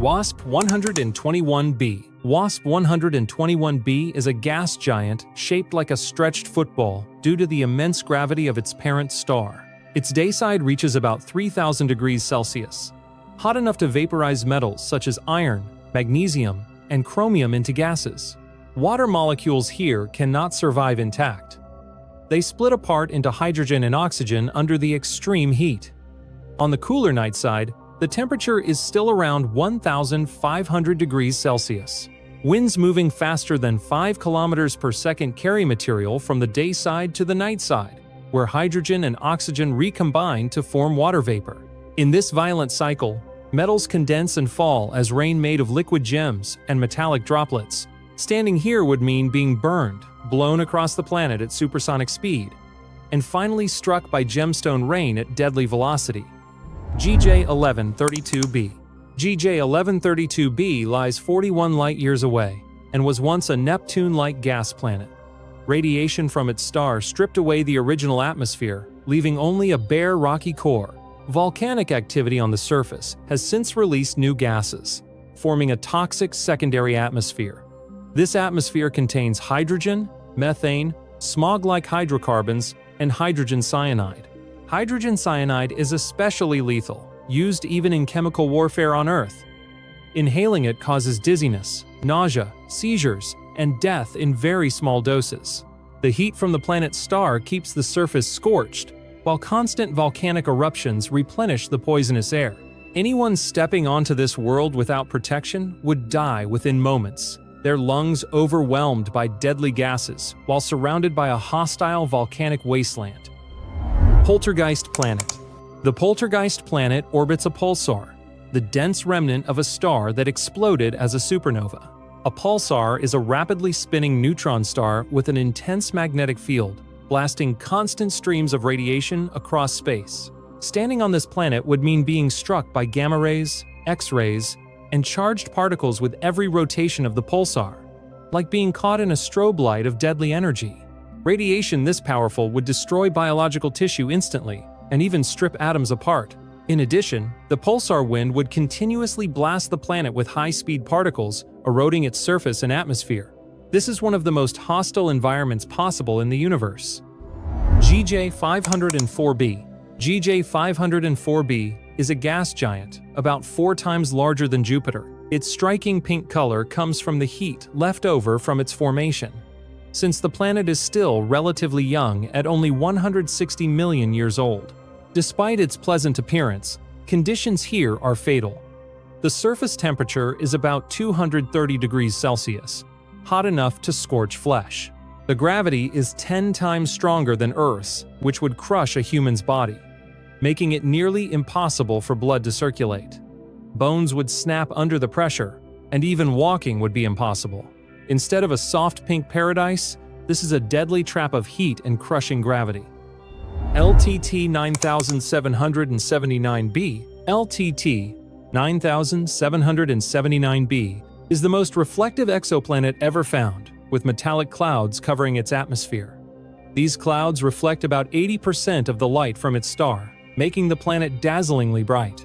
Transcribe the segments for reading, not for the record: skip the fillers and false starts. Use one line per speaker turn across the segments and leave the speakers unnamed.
WASP-121b. WASP-121b is a gas giant shaped like a stretched football due to the immense gravity of its parent star. Its dayside reaches about 3,000 degrees Celsius, hot enough to vaporize metals such as iron, magnesium, and chromium into gases. Water molecules here cannot survive intact. They split apart into hydrogen and oxygen under the extreme heat. On the cooler night side, the temperature is still around 1,500 degrees Celsius. Winds moving faster than 5 kilometers per second carry material from the day side to the night side, where hydrogen and oxygen recombine to form water vapor. In this violent cycle, metals condense and fall as rain made of liquid gems and metallic droplets. Standing here would mean being burned, blown across the planet at supersonic speed, and finally struck by gemstone rain at deadly velocity. GJ-1132b. GJ-1132b lies 41 light-years away and was once a Neptune-like gas planet. Radiation from its star stripped away the original atmosphere, leaving only a bare rocky core. Volcanic activity on the surface has since released new gases, forming a toxic secondary atmosphere. This atmosphere contains hydrogen, methane, smog-like hydrocarbons, and hydrogen cyanide. Hydrogen cyanide is especially lethal, used even in chemical warfare on Earth. Inhaling it causes dizziness, nausea, seizures, and death in very small doses. The heat from the planet's star keeps the surface scorched, while constant volcanic eruptions replenish the poisonous air. Anyone stepping onto this world without protection would die within moments, their lungs overwhelmed by deadly gases while surrounded by a hostile volcanic wasteland. Poltergeist planet. The Poltergeist planet orbits a pulsar, the dense remnant of a star that exploded as a supernova. A pulsar is a rapidly spinning neutron star with an intense magnetic field, blasting constant streams of radiation across space. Standing on this planet would mean being struck by gamma rays, X-rays, and charged particles with every rotation of the pulsar, like being caught in a strobe light of deadly energy. Radiation this powerful would destroy biological tissue instantly, and even strip atoms apart. In addition, the pulsar wind would continuously blast the planet with high-speed particles, eroding its surface and atmosphere. This is one of the most hostile environments possible in the universe. GJ-504b. GJ-504b is a gas giant, about 4 times larger than Jupiter. Its striking pink color comes from the heat left over from its formation. Since the planet is still relatively young at only 160 million years old. Despite its pleasant appearance, conditions here are fatal. The surface temperature is about 230 degrees Celsius, hot enough to scorch flesh. The gravity is 10 times stronger than Earth's, which would crush a human's body, making it nearly impossible for blood to circulate. Bones would snap under the pressure, and even walking would be impossible. Instead of a soft pink paradise, this is a deadly trap of heat and crushing gravity. LTT 9779b. LTT 9779b is the most reflective exoplanet ever found, with metallic clouds covering its atmosphere. These clouds reflect about 80% of the light from its star, making the planet dazzlingly bright.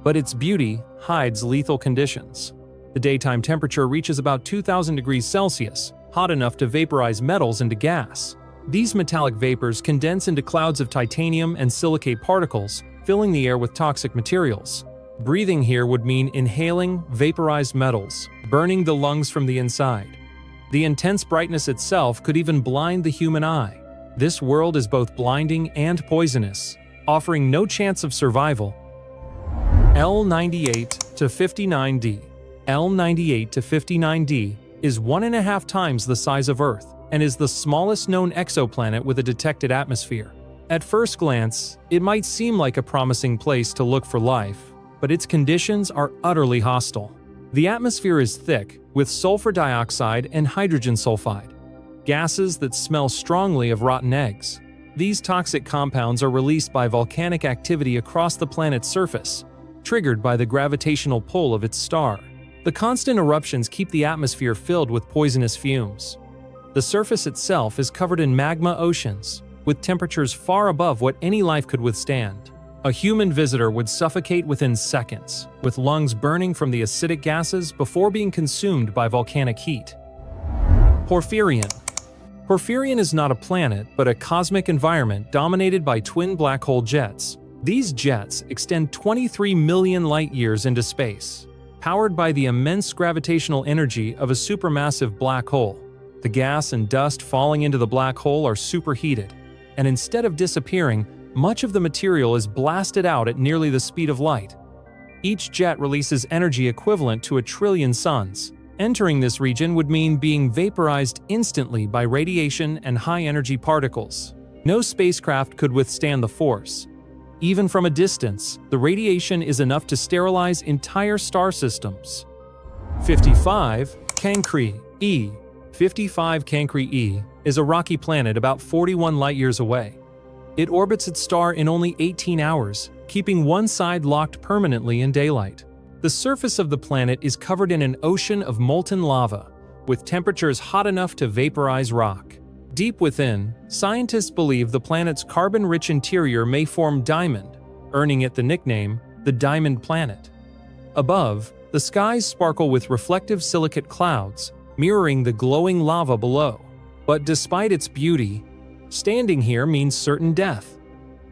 But its beauty hides lethal conditions. The daytime temperature reaches about 2,000 degrees Celsius, hot enough to vaporize metals into gas. These metallic vapors condense into clouds of titanium and silicate particles, filling the air with toxic materials. Breathing here would mean inhaling vaporized metals, burning the lungs from the inside. The intense brightness itself could even blind the human eye. This world is both blinding and poisonous, offering no chance of survival. L98-59d. L98-59d is 1.5 times the size of Earth and is the smallest known exoplanet with a detected atmosphere. At first glance, it might seem like a promising place to look for life, but its conditions are utterly hostile. The atmosphere is thick, with sulfur dioxide and hydrogen sulfide, gases that smell strongly of rotten eggs. These toxic compounds are released by volcanic activity across the planet's surface, triggered by the gravitational pull of its star. The constant eruptions keep the atmosphere filled with poisonous fumes. The surface itself is covered in magma oceans, with temperatures far above what any life could withstand. A human visitor would suffocate within seconds, with lungs burning from the acidic gases before being consumed by volcanic heat. Porphyrion. Porphyrion is not a planet, but a cosmic environment dominated by twin black hole jets. These jets extend 23 million light-years into space, powered by the immense gravitational energy of a supermassive black hole. The gas and dust falling into the black hole are superheated, and instead of disappearing, much of the material is blasted out at nearly the speed of light. Each jet releases energy equivalent to 1 trillion suns. Entering this region would mean being vaporized instantly by radiation and high-energy particles. No spacecraft could withstand the force. Even from a distance, the radiation is enough to sterilize entire star systems. 55. Cancri E. 55 Cancri E is a rocky planet about 41 light-years away. It orbits its star in only 18 hours, keeping one side locked permanently in daylight. The surface of the planet is covered in an ocean of molten lava, with temperatures hot enough to vaporize rock. Deep within, scientists believe the planet's carbon-rich interior may form diamond, earning it the nickname the Diamond Planet. Above, the skies sparkle with reflective silicate clouds, mirroring the glowing lava below. But despite its beauty, standing here means certain death.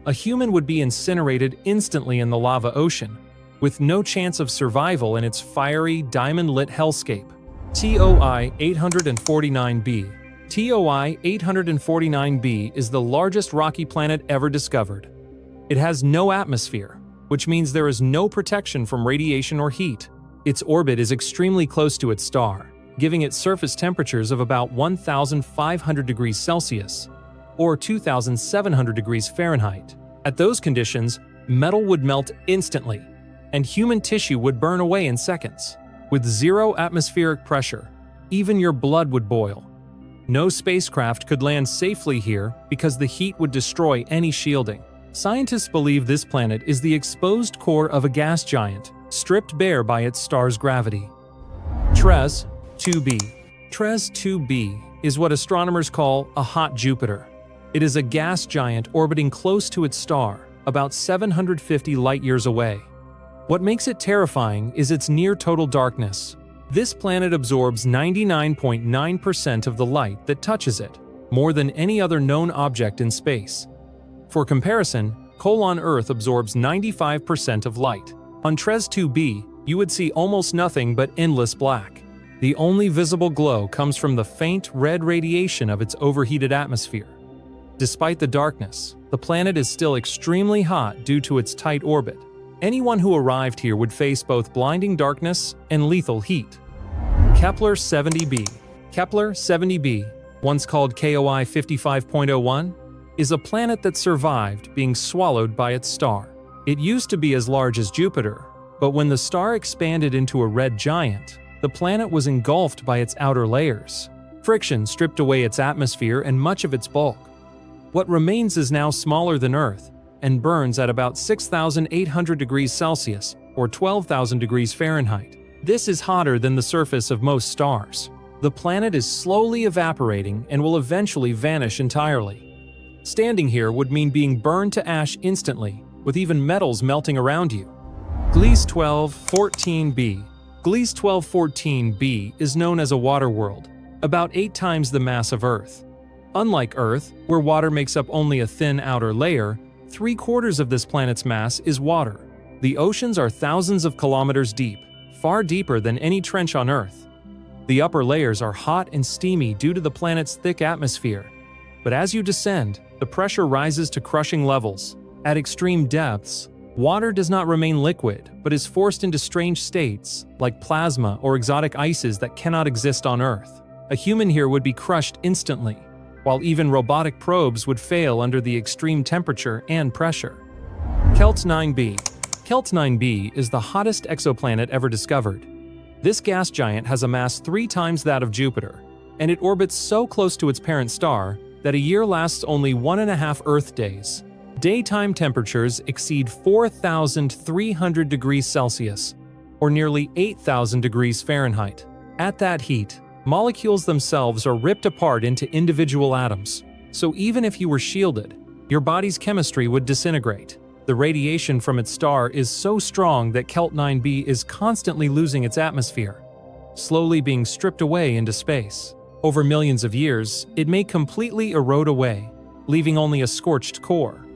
A human would be incinerated instantly in the lava ocean, with no chance of survival in its fiery, diamond-lit hellscape. TOI 849b. TOI 849b is the largest rocky planet ever discovered. It has no atmosphere, which means there is no protection from radiation or heat. Its orbit is extremely close to its star, giving it surface temperatures of about 1,500 degrees Celsius, or 2,700 degrees Fahrenheit. At those conditions, metal would melt instantly, and human tissue would burn away in seconds. With zero atmospheric pressure, even your blood would boil. No spacecraft could land safely here because the heat would destroy any shielding. Scientists believe this planet is the exposed core of a gas giant, stripped bare by its star's gravity. TRES 2b. TRES 2b is what astronomers call a hot Jupiter. It is a gas giant orbiting close to its star, about 750 light-years away. What makes it terrifying is its near-total darkness. This planet absorbs 99.9% of the light that touches it, more than any other known object in space. For comparison, coal on Earth absorbs 95% of light. On TRES 2b, you would see almost nothing but endless black. The only visible glow comes from the faint red radiation of its overheated atmosphere. Despite the darkness, the planet is still extremely hot due to its tight orbit. Anyone who arrived here would face both blinding darkness and lethal heat. Kepler 70b. Kepler 70b, once called KOI 55.01, is a planet that survived being swallowed by its star. It used to be as large as Jupiter, but when the star expanded into a red giant, the planet was engulfed by its outer layers. Friction stripped away its atmosphere and much of its bulk. What remains is now smaller than Earth and burns at about 6,800 degrees Celsius or 12,000 degrees Fahrenheit. This is hotter than the surface of most stars. The planet is slowly evaporating and will eventually vanish entirely. Standing here would mean being burned to ash instantly, with even metals melting around you. Gliese 1214b. Gliese 1214b is known as a water world, about 8 times the mass of Earth. Unlike Earth, where water makes up only a thin outer layer, 3/4 of this planet's mass is water. The oceans are thousands of kilometers deep, far deeper than any trench on Earth. The upper layers are hot and steamy due to the planet's thick atmosphere. But as you descend, the pressure rises to crushing levels. At extreme depths, water does not remain liquid, but is forced into strange states, like plasma or exotic ices that cannot exist on Earth. A human here would be crushed instantly, while even robotic probes would fail under the extreme temperature and pressure. Celt 9b. Celt 9b is the hottest exoplanet ever discovered. This gas giant has a mass 3 times that of Jupiter, and it orbits so close to its parent star that a year lasts only 1.5 Earth days. Daytime temperatures exceed 4,300 degrees Celsius, or nearly 8,000 degrees Fahrenheit. At that heat, molecules themselves are ripped apart into individual atoms, so even if you were shielded, your body's chemistry would disintegrate. The radiation from its star is so strong that Kelt 9b is constantly losing its atmosphere, slowly being stripped away into space. Over millions of years, it may completely erode away, leaving only a scorched core.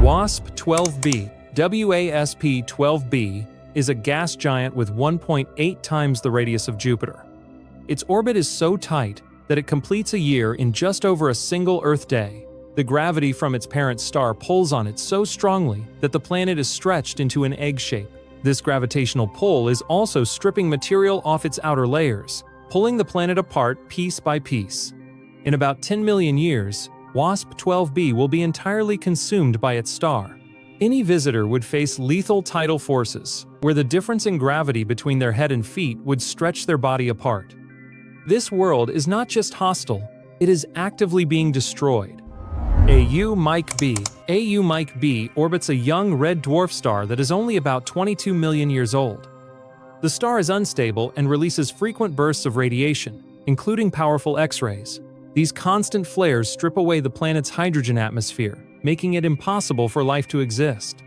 WASP-12b, WASP-12b, is a gas giant with 1.8 times the radius of Jupiter. Its orbit is so tight that it completes a year in just over a single Earth day. The gravity from its parent star pulls on it so strongly that the planet is stretched into an egg shape. This gravitational pull is also stripping material off its outer layers, pulling the planet apart piece by piece. In about 10 million years, WASP-12b will be entirely consumed by its star. Any visitor would face lethal tidal forces, where the difference in gravity between their head and feet would stretch their body apart. This world is not just hostile, it is actively being destroyed. AU Mike B. AU Mike B orbits a young red dwarf star that is only about 22 million years old. The star is unstable and releases frequent bursts of radiation, including powerful X-rays. These constant flares strip away the planet's hydrogen atmosphere, making it impossible for life to exist.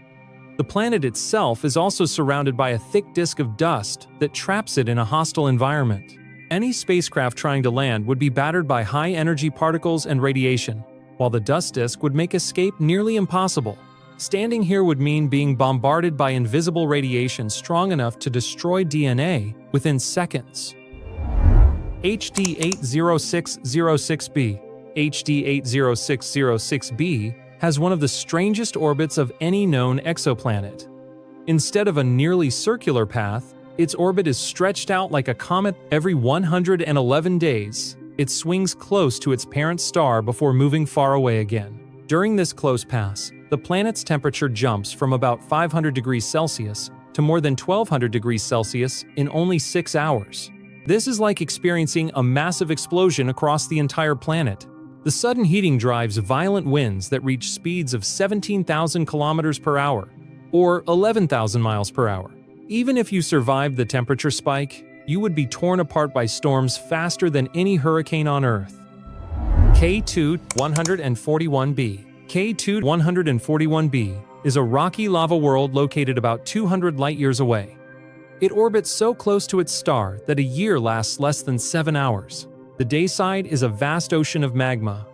The planet itself is also surrounded by a thick disk of dust that traps it in a hostile environment. Any spacecraft trying to land would be battered by high-energy particles and radiation, while the dust disk would make escape nearly impossible. Standing here would mean being bombarded by invisible radiation strong enough to destroy DNA within seconds. HD 80606b. HD 80606b has one of the strangest orbits of any known exoplanet. Instead of a nearly circular path, its orbit is stretched out like a comet. Every 111 days, it swings close to its parent star before moving far away again. During this close pass, the planet's temperature jumps from about 500 degrees Celsius to more than 1200 degrees Celsius in only 6 hours. This is like experiencing a massive explosion across the entire planet. The sudden heating drives violent winds that reach speeds of 17,000 kilometers per hour, or 11,000 miles per hour. Even if you survived the temperature spike, you would be torn apart by storms faster than any hurricane on Earth. K2-141b. K2-141b is a rocky lava world located about 200 light-years away. It orbits so close to its star that a year lasts less than 7 hours. The day side is a vast ocean of magma,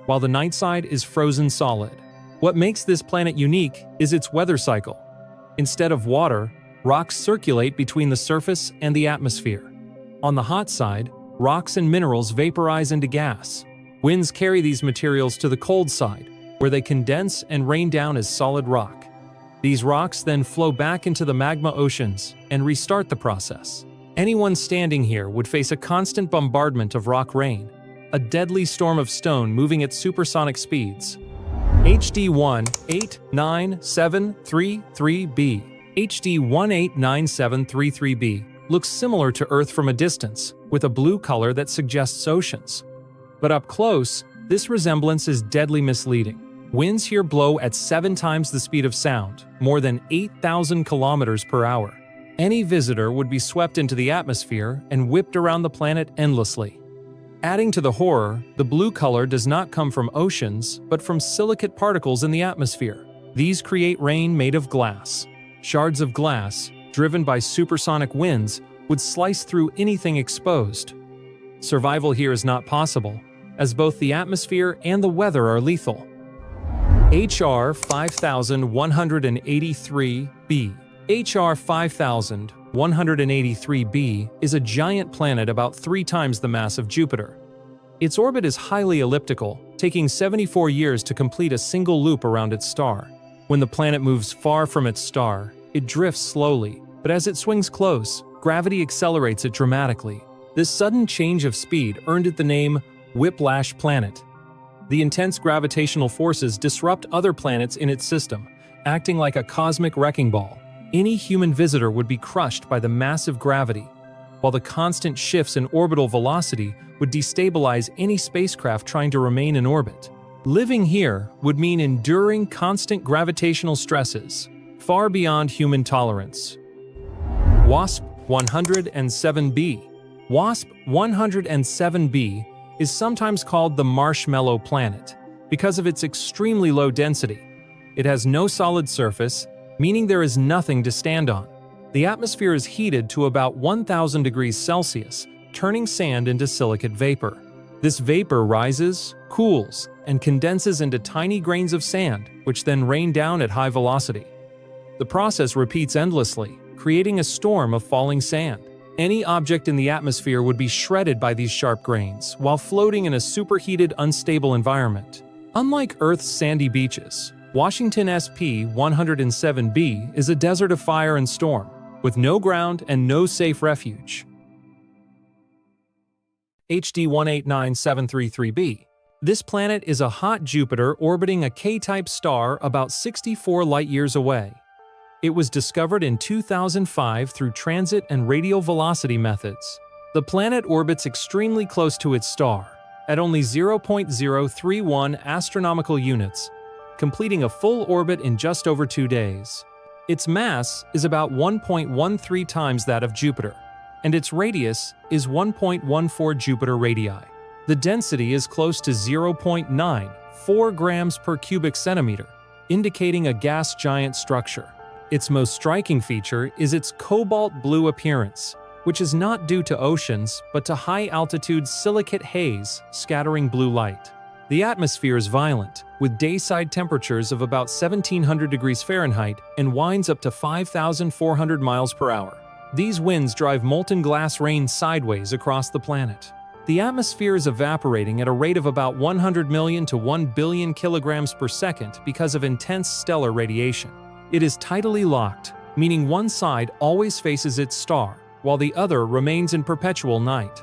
while the night side is frozen solid. What makes this planet unique is its weather cycle. Instead of water, rocks circulate between the surface and the atmosphere. On the hot side, rocks and minerals vaporize into gas. Winds carry these materials to the cold side, where they condense and rain down as solid rock. These rocks then flow back into the magma oceans and restart the process. Anyone standing here would face a constant bombardment of rock rain, a deadly storm of stone moving at supersonic speeds. HD 189733b. HD 189733b looks similar to Earth from a distance, with a blue color that suggests oceans. But up close, this resemblance is deadly misleading. Winds here blow at 7 times the speed of sound, more than 8,000 kilometers per hour. Any visitor would be swept into the atmosphere and whipped around the planet endlessly. Adding to the horror, the blue color does not come from oceans, but from silicate particles in the atmosphere. These create rain made of glass. Shards of glass, driven by supersonic winds, would slice through anything exposed. Survival here is not possible, as both the atmosphere and the weather are lethal. HR 5183b. HR 5183b is a giant planet about 3 times the mass of Jupiter. Its orbit is highly elliptical, taking 74 years to complete a single loop around its star. When the planet moves far from its star, it drifts slowly, but as it swings close, gravity accelerates it dramatically. This sudden change of speed earned it the name Whiplash Planet. The intense gravitational forces disrupt other planets in its system, acting like a cosmic wrecking ball. Any human visitor would be crushed by the massive gravity, while the constant shifts in orbital velocity would destabilize any spacecraft trying to remain in orbit. Living here would mean enduring constant gravitational stresses, far beyond human tolerance. WASP-107b. WASP-107b is sometimes called the marshmallow planet because of its extremely low density. It has no solid surface, meaning there is nothing to stand on. The atmosphere is heated to about 1000 degrees Celsius, turning sand into silicate vapor. This vapor rises, cools, and condenses into tiny grains of sand, which then rain down at high velocity. The process repeats endlessly, creating a storm of falling sand. Any object in the atmosphere would be shredded by these sharp grains, while floating in a superheated, unstable environment. Unlike Earth's sandy beaches, Washington WASP-121b is a desert of fire and storm, with no ground and no safe refuge. HD 189733b. This planet is a hot Jupiter orbiting a K-type star about 64 light-years away. It was discovered in 2005 through transit and radial velocity methods. The planet orbits extremely close to its star, at only 0.031 astronomical units, completing a full orbit in just over 2 days. Its mass is about 1.13 times that of Jupiter, and its radius is 1.14 Jupiter radii. The density is close to 0.94 grams per cubic centimeter, indicating a gas giant structure. Its most striking feature is its cobalt blue appearance, which is not due to oceans but to high-altitude silicate haze scattering blue light. The atmosphere is violent, with dayside temperatures of about 1700 degrees Fahrenheit and winds up to 5,400 miles per hour. These winds drive molten glass rain sideways across the planet. The atmosphere is evaporating at a rate of about 100 million to 1 billion kilograms per second because of intense stellar radiation. It is tidally locked, meaning one side always faces its star, while the other remains in perpetual night.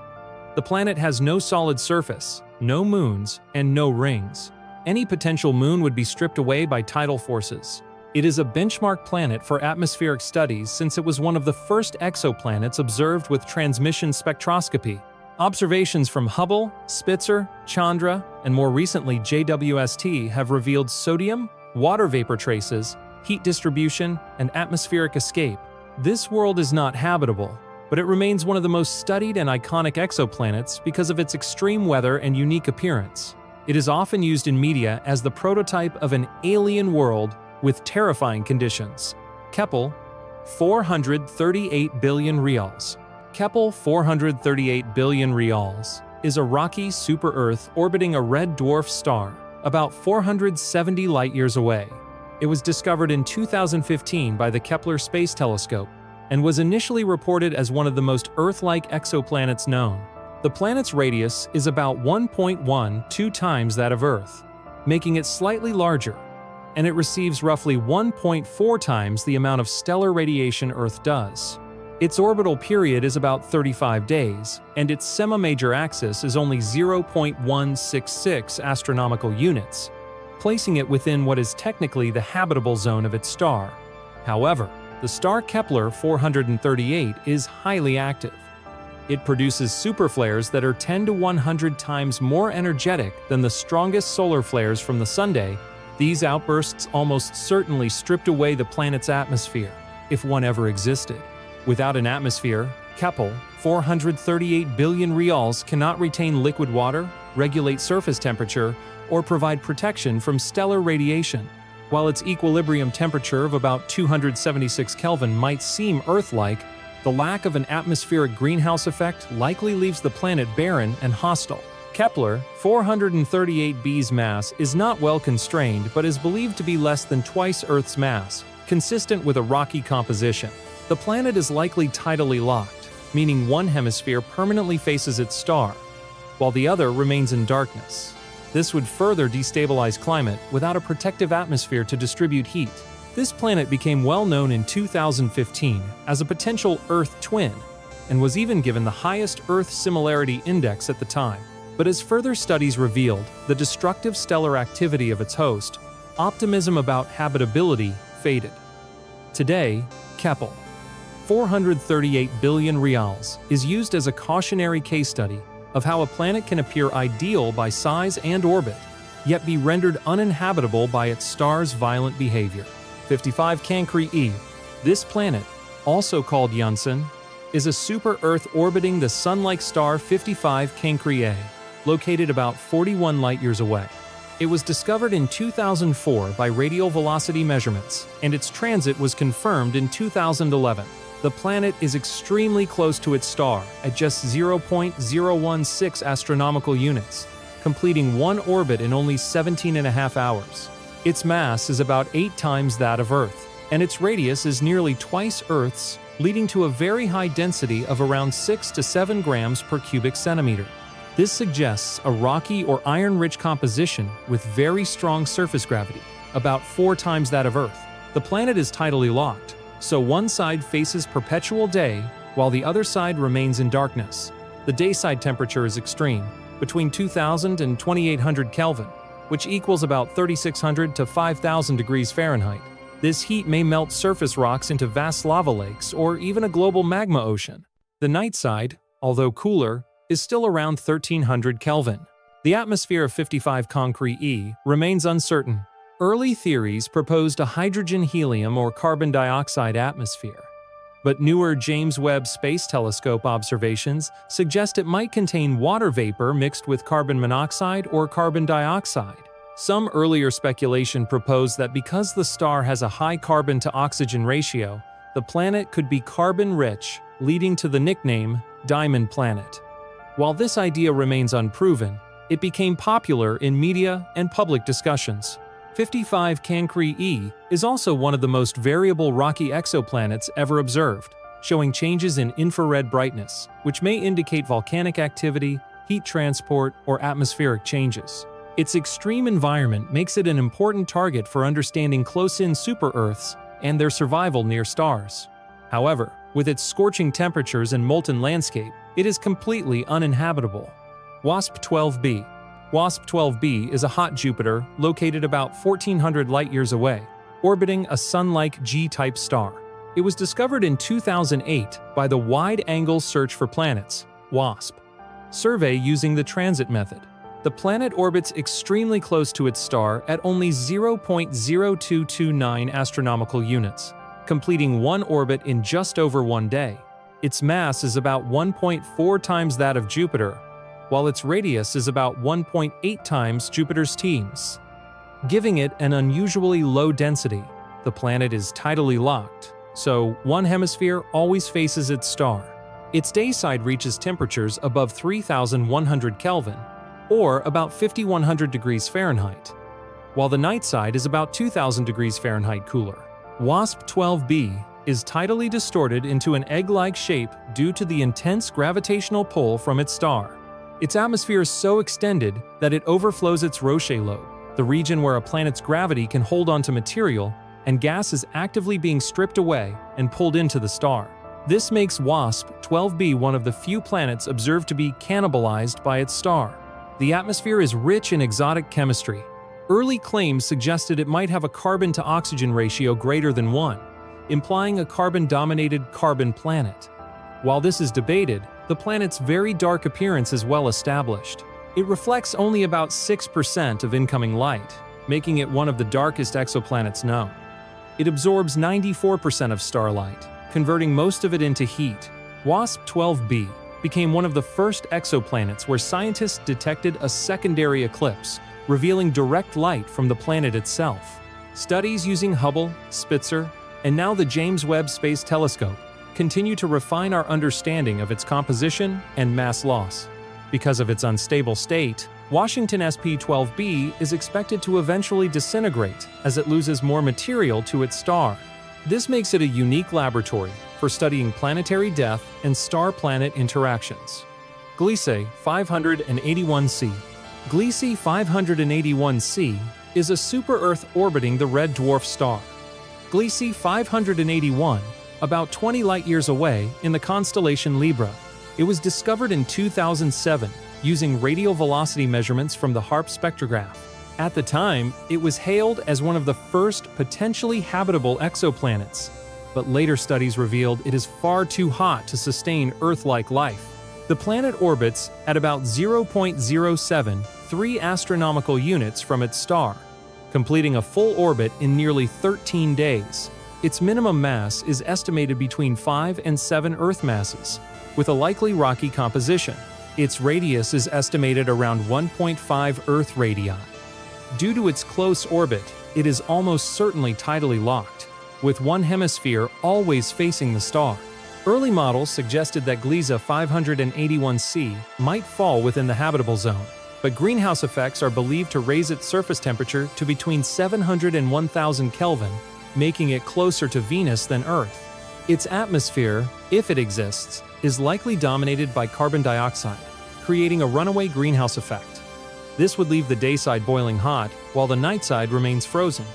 The planet has no solid surface, no moons, and no rings. Any potential moon would be stripped away by tidal forces. It is a benchmark planet for atmospheric studies since it was one of the first exoplanets observed with transmission spectroscopy. Observations from Hubble, Spitzer, Chandra, and more recently JWST have revealed sodium, water vapor traces, heat distribution, and atmospheric escape. This world is not habitable, but it remains one of the most studied and iconic exoplanets because of its extreme weather and unique appearance. It is often used in media as the prototype of an alien world with terrifying conditions. Kepler, 438 billion reals. Kepler 438 billion reals is a rocky super-Earth orbiting a red dwarf star, about 470 light-years away. It was discovered in 2015 by the Kepler Space Telescope and was initially reported as one of the most Earth-like exoplanets known. The planet's radius is about 1.12 times that of Earth, making it slightly larger, and it receives roughly 1.4 times the amount of stellar radiation Earth does. Its orbital period is about 35 days, and its semi-major axis is only 0.166 astronomical units, placing it within what is technically the habitable zone of its star. However, the star Kepler 438 is highly active. It produces superflares that are 10 to 100 times more energetic than the strongest solar flares from the Sunday. These outbursts almost certainly stripped away the planet's atmosphere, if one ever existed. Without an atmosphere, Kepler 438 billion reals cannot retain liquid water, regulate surface temperature, or provide protection from stellar radiation. While its equilibrium temperature of about 276 Kelvin might seem Earth-like, the lack of an atmospheric greenhouse effect likely leaves the planet barren and hostile. Kepler 438b's mass is not well constrained but is believed to be less than twice Earth's mass, consistent with a rocky composition. The planet is likely tidally locked, meaning one hemisphere permanently faces its star, while the other remains in darkness. This would further destabilize climate without a protective atmosphere to distribute heat. This planet became well known in 2015 as a potential Earth twin and was even given the highest Earth similarity index at the time. But as further studies revealed the destructive stellar activity of its host, optimism about habitability faded. Today, Kepler 438 billion reals is used as a cautionary case study of how a planet can appear ideal by size and orbit, yet be rendered uninhabitable by its star's violent behavior. 55 Cancri e. This planet, also called Janssen, is a super-Earth orbiting the Sun-like star 55 Cancri A, located about 41 light-years away. It was discovered in 2004 by radial velocity measurements, and its transit was confirmed in 2011. The planet is extremely close to its star at just 0.016 astronomical units, completing one orbit in only 17.5 hours. Its mass is about 8 times that of Earth, and its radius is nearly twice Earth's, leading to a very high density of around 6 to 7 grams per cubic centimeter. This suggests a rocky or iron-rich composition with very strong surface gravity, about 4 times that of Earth. The planet is tidally locked, so one side faces perpetual day while the other side remains in darkness. The dayside temperature is extreme, between 2000 and 2800 Kelvin, which equals about 3600 to 5000 degrees Fahrenheit. This heat may melt surface rocks into vast lava lakes or even a global magma ocean. The night side, although cooler, is still around 1300 Kelvin. The atmosphere of 55 Cancri E remains uncertain. Early theories proposed a hydrogen, helium, or carbon dioxide atmosphere, but newer James Webb Space Telescope observations suggest it might contain water vapor mixed with carbon monoxide or carbon dioxide. Some earlier speculation proposed that because the star has a high carbon-to-oxygen ratio, the planet could be carbon-rich, leading to the nickname Diamond Planet. While this idea remains unproven, it became popular in media and public discussions. 55 Cancri E is also one of the most variable rocky exoplanets ever observed, showing changes in infrared brightness, which may indicate volcanic activity, heat transport, or atmospheric changes. Its extreme environment makes it an important target for understanding close-in super-Earths and their survival near stars. However, with its scorching temperatures and molten landscape, it is completely uninhabitable. WASP-12b. WASP-12b is a hot Jupiter located about 1400 light-years away, orbiting a Sun-like G-type star. It was discovered in 2008 by the Wide-Angle Search for Planets (WASP) survey using the transit method. The planet orbits extremely close to its star at only 0.0229 astronomical units, completing one orbit in just over 1 day. Its mass is about 1.4 times that of Jupiter, while its radius is about 1.8 times Jupiter's teams, giving it an unusually low density. The planet is tidally locked, so one hemisphere always faces its star. Its day side reaches temperatures above 3100 Kelvin, or about 5100 degrees Fahrenheit, while the night side is about 2000 degrees Fahrenheit cooler. WASP-12b is tidally distorted into an egg-like shape due to the intense gravitational pull from its star. Its atmosphere is so extended that it overflows its Roche lobe, the region where a planet's gravity can hold onto material, and gas is actively being stripped away and pulled into the star. This makes WASP-12b one of the few planets observed to be cannibalized by its star. The atmosphere is rich in exotic chemistry. Early claims suggested it might have a carbon-to-oxygen ratio greater than 1, implying a carbon-dominated carbon planet. While this is debated, the planet's very dark appearance is well established. It reflects only about 6% of incoming light, making it one of the darkest exoplanets known. It absorbs 94% of starlight, converting most of it into heat. WASP-12b became one of the first exoplanets where scientists detected a secondary eclipse, revealing direct light from the planet itself. Studies using Hubble, Spitzer, and now the James Webb Space Telescope continue to refine our understanding of its composition and mass loss. Because of its unstable state, Washington SP-12b is expected to eventually disintegrate as it loses more material to its star. This makes it a unique laboratory for studying planetary death and star-planet interactions. Gliese 581c. Gliese 581c is a super-Earth orbiting the red dwarf star. Gliese 581, about 20 light-years away in the constellation Libra. It was discovered in 2007 using radial velocity measurements from the HARP spectrograph. At the time, it was hailed as one of the first potentially habitable exoplanets, but later studies revealed it is far too hot to sustain Earth-like life. The planet orbits at about 0.073 astronomical units from its star, completing a full orbit in nearly 13 days. Its minimum mass is estimated between 5 and 7 Earth masses, with a likely rocky composition. Its radius is estimated around 1.5 Earth radii. Due to its close orbit, it is almost certainly tidally locked, with one hemisphere always facing the star. Early models suggested that Gliese 581c might fall within the habitable zone, but greenhouse effects are believed to raise its surface temperature to between 700 and 1000 Kelvin, making it closer to Venus than Earth. Its atmosphere, if it exists, is likely dominated by carbon dioxide, creating a runaway greenhouse effect. This would leave the day side boiling hot, while the night side remains frozen.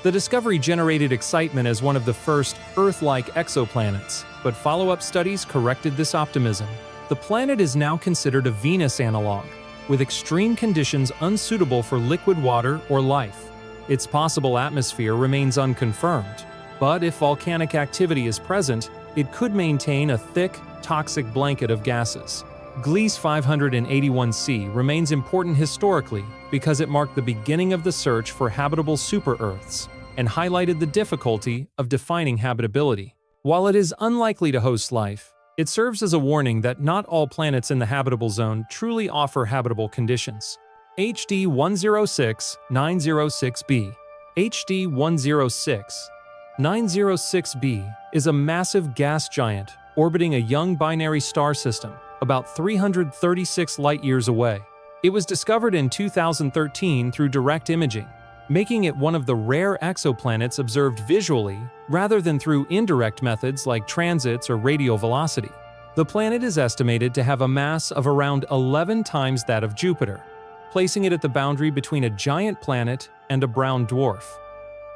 The discovery generated excitement as one of the first Earth-like exoplanets, but follow-up studies corrected this optimism. The planet is now considered a Venus analog, with extreme conditions unsuitable for liquid water or life. Its possible atmosphere remains unconfirmed, but if volcanic activity is present, it could maintain a thick, toxic blanket of gases. Gliese 581c remains important historically because it marked the beginning of the search for habitable super-Earths and highlighted the difficulty of defining habitability. While it is unlikely to host life, it serves as a warning that not all planets in the habitable zone truly offer habitable conditions. HD 106906b. HD 106906b is a massive gas giant orbiting a young binary star system, about 336 light-years away. It was discovered in 2013 through direct imaging, making it one of the rare exoplanets observed visually rather than through indirect methods like transits or radial velocity. The planet is estimated to have a mass of around 11 times that of Jupiter, placing it at the boundary between a giant planet and a brown dwarf.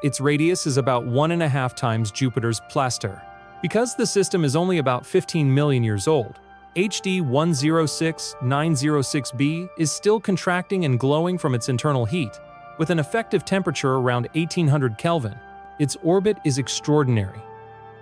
Its radius is about 1.5 times Jupiter's plaster. Because the system is only about 15 million years old, HD 106906b is still contracting and glowing from its internal heat, with an effective temperature around 1800 Kelvin. Its orbit is extraordinary.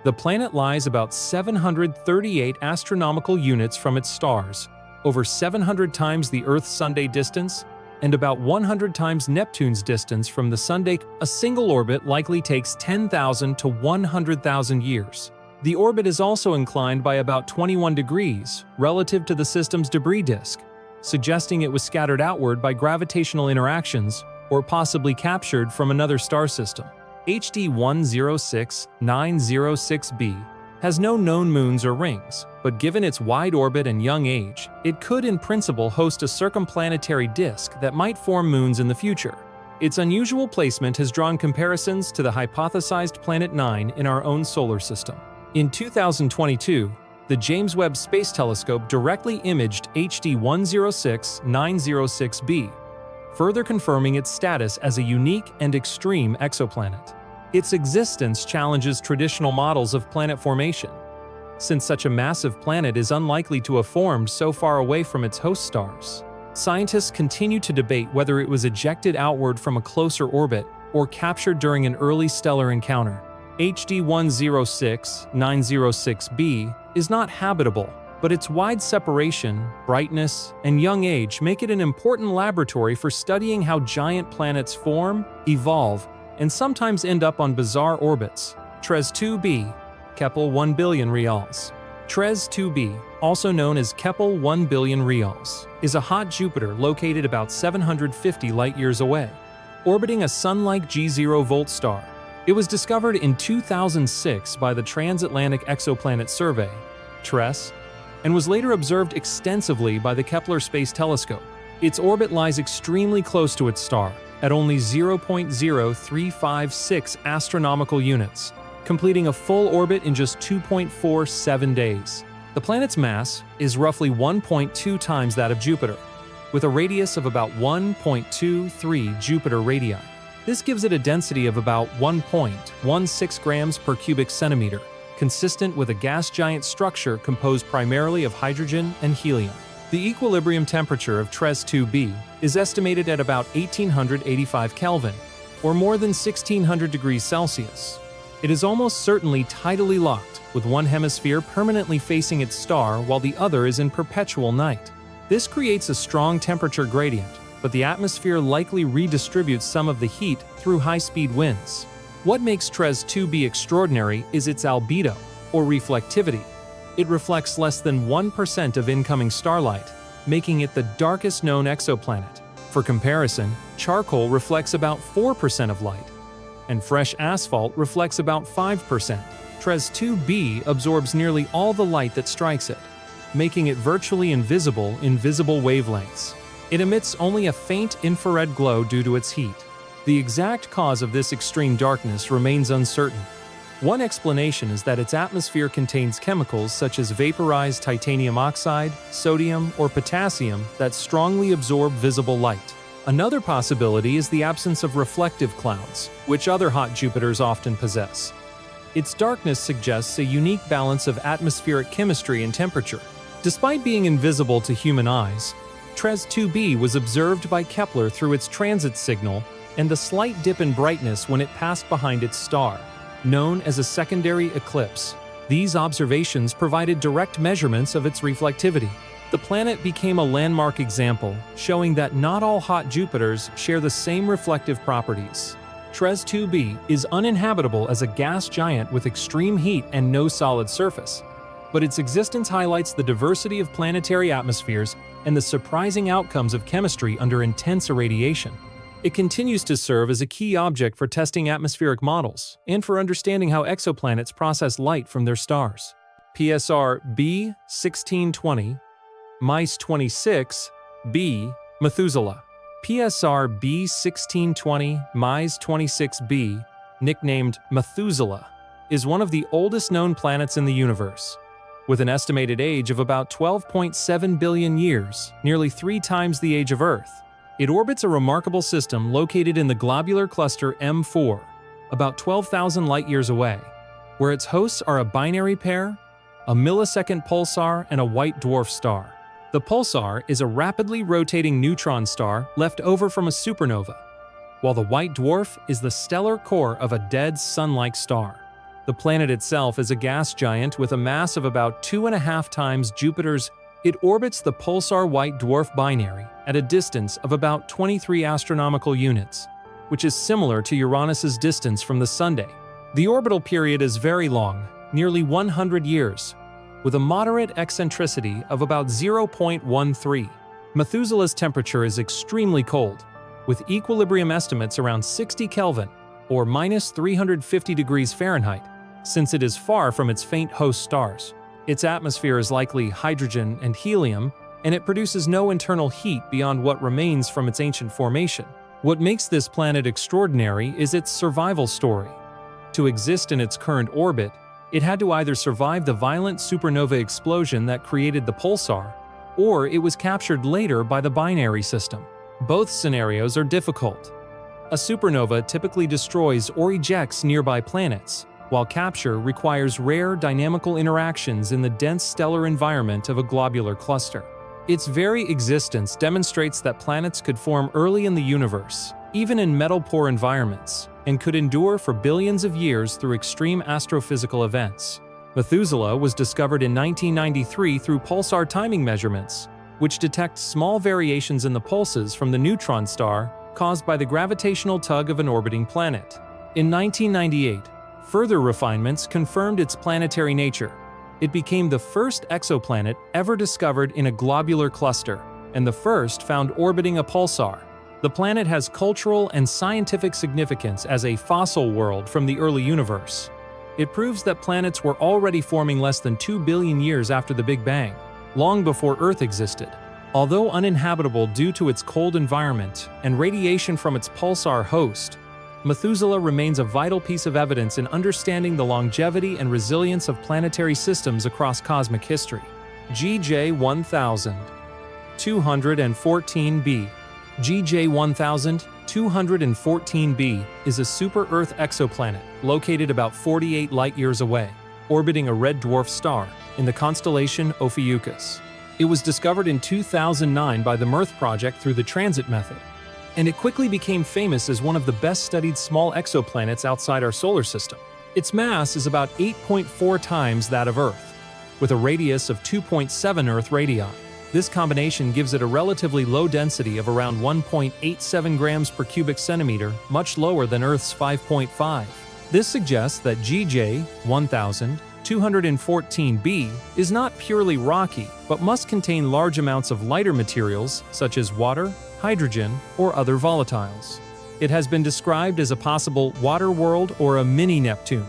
The planet lies about 738 astronomical units from its stars, over 700 times the Earth's Sunday distance, and about 100 times Neptune's distance from the Sunday. A single orbit likely takes 10,000 to 100,000 years. The orbit is also inclined by about 21 degrees relative to the system's debris disk, suggesting it was scattered outward by gravitational interactions or possibly captured from another star system. HD 106906b has no known moons or rings, but given its wide orbit and young age, it could in principle host a circumplanetary disk that might form moons in the future. Its unusual placement has drawn comparisons to the hypothesized Planet 9 in our own solar system. In 2022, the James Webb Space Telescope directly imaged HD 106906b, further confirming its status as a unique and extreme exoplanet. Its existence challenges traditional models of planet formation, since such a massive planet is unlikely to have formed so far away from its host stars. Scientists continue to debate whether it was ejected outward from a closer orbit or captured during an early stellar encounter. HD 106906b is not habitable, but its wide separation, brightness, and young age make it an important laboratory for studying how giant planets form, evolve, and sometimes end up on bizarre orbits. TRES 2b, Kepler 1 billion reals. TRES 2b, also known as Kepler 1 billion reals, is a hot Jupiter located about 750 light-years away, orbiting a Sun-like G0 volt star. It was discovered in 2006 by the Transatlantic Exoplanet Survey, TRES, and was later observed extensively by the Kepler Space Telescope. Its orbit lies extremely close to its star, at only 0.0356 astronomical units, completing a full orbit in just 2.47 days. The planet's mass is roughly 1.2 times that of Jupiter, with a radius of about 1.23 Jupiter radii. This gives it a density of about 1.16 grams per cubic centimeter, consistent with a gas giant structure composed primarily of hydrogen and helium. The equilibrium temperature of TRES 2b is estimated at about 1885 Kelvin, or more than 1600 degrees Celsius. It is almost certainly tidally locked, with one hemisphere permanently facing its star while the other is in perpetual night. This creates a strong temperature gradient, but the atmosphere likely redistributes some of the heat through high-speed winds. What makes TRES 2b extraordinary is its albedo, or reflectivity. It reflects less than 1% of incoming starlight, making it the darkest known exoplanet. For comparison, charcoal reflects about 4% of light, and fresh asphalt reflects about 5%. TRES-2b absorbs nearly all the light that strikes it, making it virtually invisible in visible wavelengths. It emits only a faint infrared glow due to its heat. The exact cause of this extreme darkness remains uncertain. One explanation is that its atmosphere contains chemicals such as vaporized titanium oxide, sodium, or potassium that strongly absorb visible light. Another possibility is the absence of reflective clouds, which other hot Jupiters often possess. Its darkness suggests a unique balance of atmospheric chemistry and temperature. Despite being invisible to human eyes, TRES-2b was observed by Kepler through its transit signal and the slight dip in brightness when it passed behind its star, known as a secondary eclipse. These observations provided direct measurements of its reflectivity. The planet became a landmark example, showing that not all hot Jupiters share the same reflective properties. TRES-2b is uninhabitable as a gas giant with extreme heat and no solid surface, but its existence highlights the diversity of planetary atmospheres and the surprising outcomes of chemistry under intense irradiation. It continues to serve as a key object for testing atmospheric models and for understanding how exoplanets process light from their stars. PSR B1620-26b Methuselah. PSR B1620-26b, nicknamed Methuselah, is one of the oldest known planets in the universe. With an estimated age of about 12.7 billion years, nearly 3 times the age of Earth, it orbits a remarkable system located in the globular cluster M4, about 12,000 light-years away, where its hosts are a binary pair, a millisecond pulsar, and a white dwarf star. The pulsar is a rapidly rotating neutron star left over from a supernova, while the white dwarf is the stellar core of a dead sun-like star. The planet itself is a gas giant with a mass of about 2.5 times Jupiter's. It orbits the pulsar white dwarf binary at a distance of about 23 astronomical units, which is similar to Uranus's distance from the Sunday. The orbital period is very long, nearly 100 years, with a moderate eccentricity of about 0.13. Methuselah's temperature is extremely cold, with equilibrium estimates around 60 Kelvin, or minus 350 degrees Fahrenheit, since it is far from its faint host stars. Its atmosphere is likely hydrogen and helium, and it produces no internal heat beyond what remains from its ancient formation. What makes this planet extraordinary is its survival story. To exist in its current orbit, it had to either survive the violent supernova explosion that created the pulsar, or it was captured later by the binary system. Both scenarios are difficult. A supernova typically destroys or ejects nearby planets, while capture requires rare dynamical interactions in the dense stellar environment of a globular cluster. Its very existence demonstrates that planets could form early in the universe, even in metal-poor environments, and could endure for billions of years through extreme astrophysical events. Methuselah was discovered in 1993 through pulsar timing measurements, which detect small variations in the pulses from the neutron star caused by the gravitational tug of an orbiting planet. In 1998, further refinements confirmed its planetary nature. It became the first exoplanet ever discovered in a globular cluster, and the first found orbiting a pulsar. The planet has cultural and scientific significance as a fossil world from the early universe. It proves that planets were already forming less than 2 billion years after the Big Bang, long before Earth existed. Although uninhabitable due to its cold environment and radiation from its pulsar host, Methuselah remains a vital piece of evidence in understanding the longevity and resilience of planetary systems across cosmic history. GJ 1214b. GJ 1214b is a super-Earth exoplanet located about 48 light-years away, orbiting a red dwarf star in the constellation Ophiuchus. It was discovered in 2009 by the MERTH project through the transit method, and it quickly became famous as one of the best-studied small exoplanets outside our solar system. Its mass is about 8.4 times that of Earth, with a radius of 2.7 Earth radii. This combination gives it a relatively low density of around 1.87 grams per cubic centimeter, much lower than Earth's 5.5. This suggests that GJ WASP-121b is not purely rocky, but must contain large amounts of lighter materials such as water, hydrogen, or other volatiles. It has been described as a possible water world or a mini-Neptune.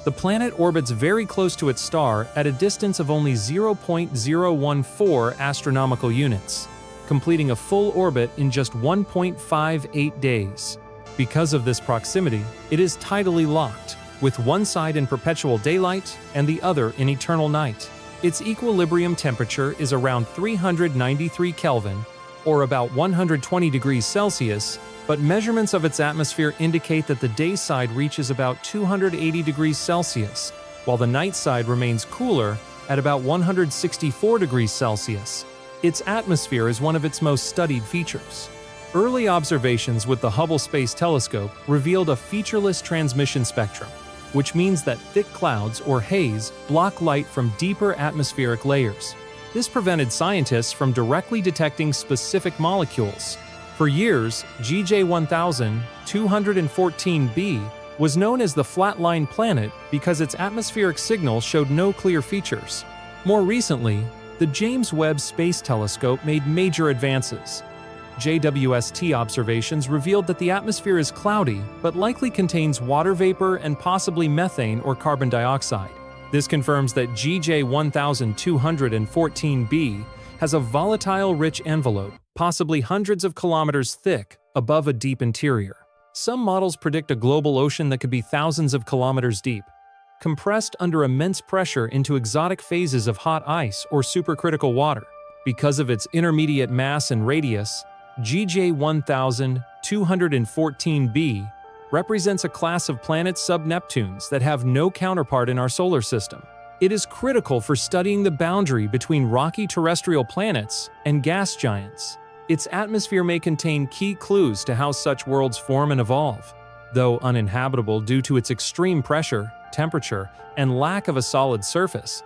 The planet orbits very close to its star at a distance of only 0.014 astronomical units, completing a full orbit in just 1.58 days. Because of this proximity, it is tidally locked, with one side in perpetual daylight and the other in eternal night. Its equilibrium temperature is around 393 Kelvin, or about 120 degrees Celsius, but measurements of its atmosphere indicate that the day side reaches about 280 degrees Celsius, while the night side remains cooler at about 164 degrees Celsius. Its atmosphere is one of its most studied features. Early observations with the Hubble Space Telescope revealed a featureless transmission spectrum, which means that thick clouds or haze block light from deeper atmospheric layers. This prevented scientists from directly detecting specific molecules. For years, GJ-121b was known as the flatline planet because its atmospheric signal showed no clear features. More recently, the James Webb Space Telescope made major advances. JWST observations revealed that the atmosphere is cloudy, but likely contains water vapor and possibly methane or carbon dioxide. This confirms that GJ-121b has a volatile-rich envelope, possibly hundreds of kilometers thick, above a deep interior. Some models predict a global ocean that could be thousands of kilometers deep, compressed under immense pressure into exotic phases of hot ice or supercritical water. Because of its intermediate mass and radius, GJ-121b represents a class of planets sub-Neptunes that have no counterpart in our solar system. It is critical for studying the boundary between rocky terrestrial planets and gas giants. Its atmosphere may contain key clues to how such worlds form and evolve. Though uninhabitable due to its extreme pressure, temperature, and lack of a solid surface,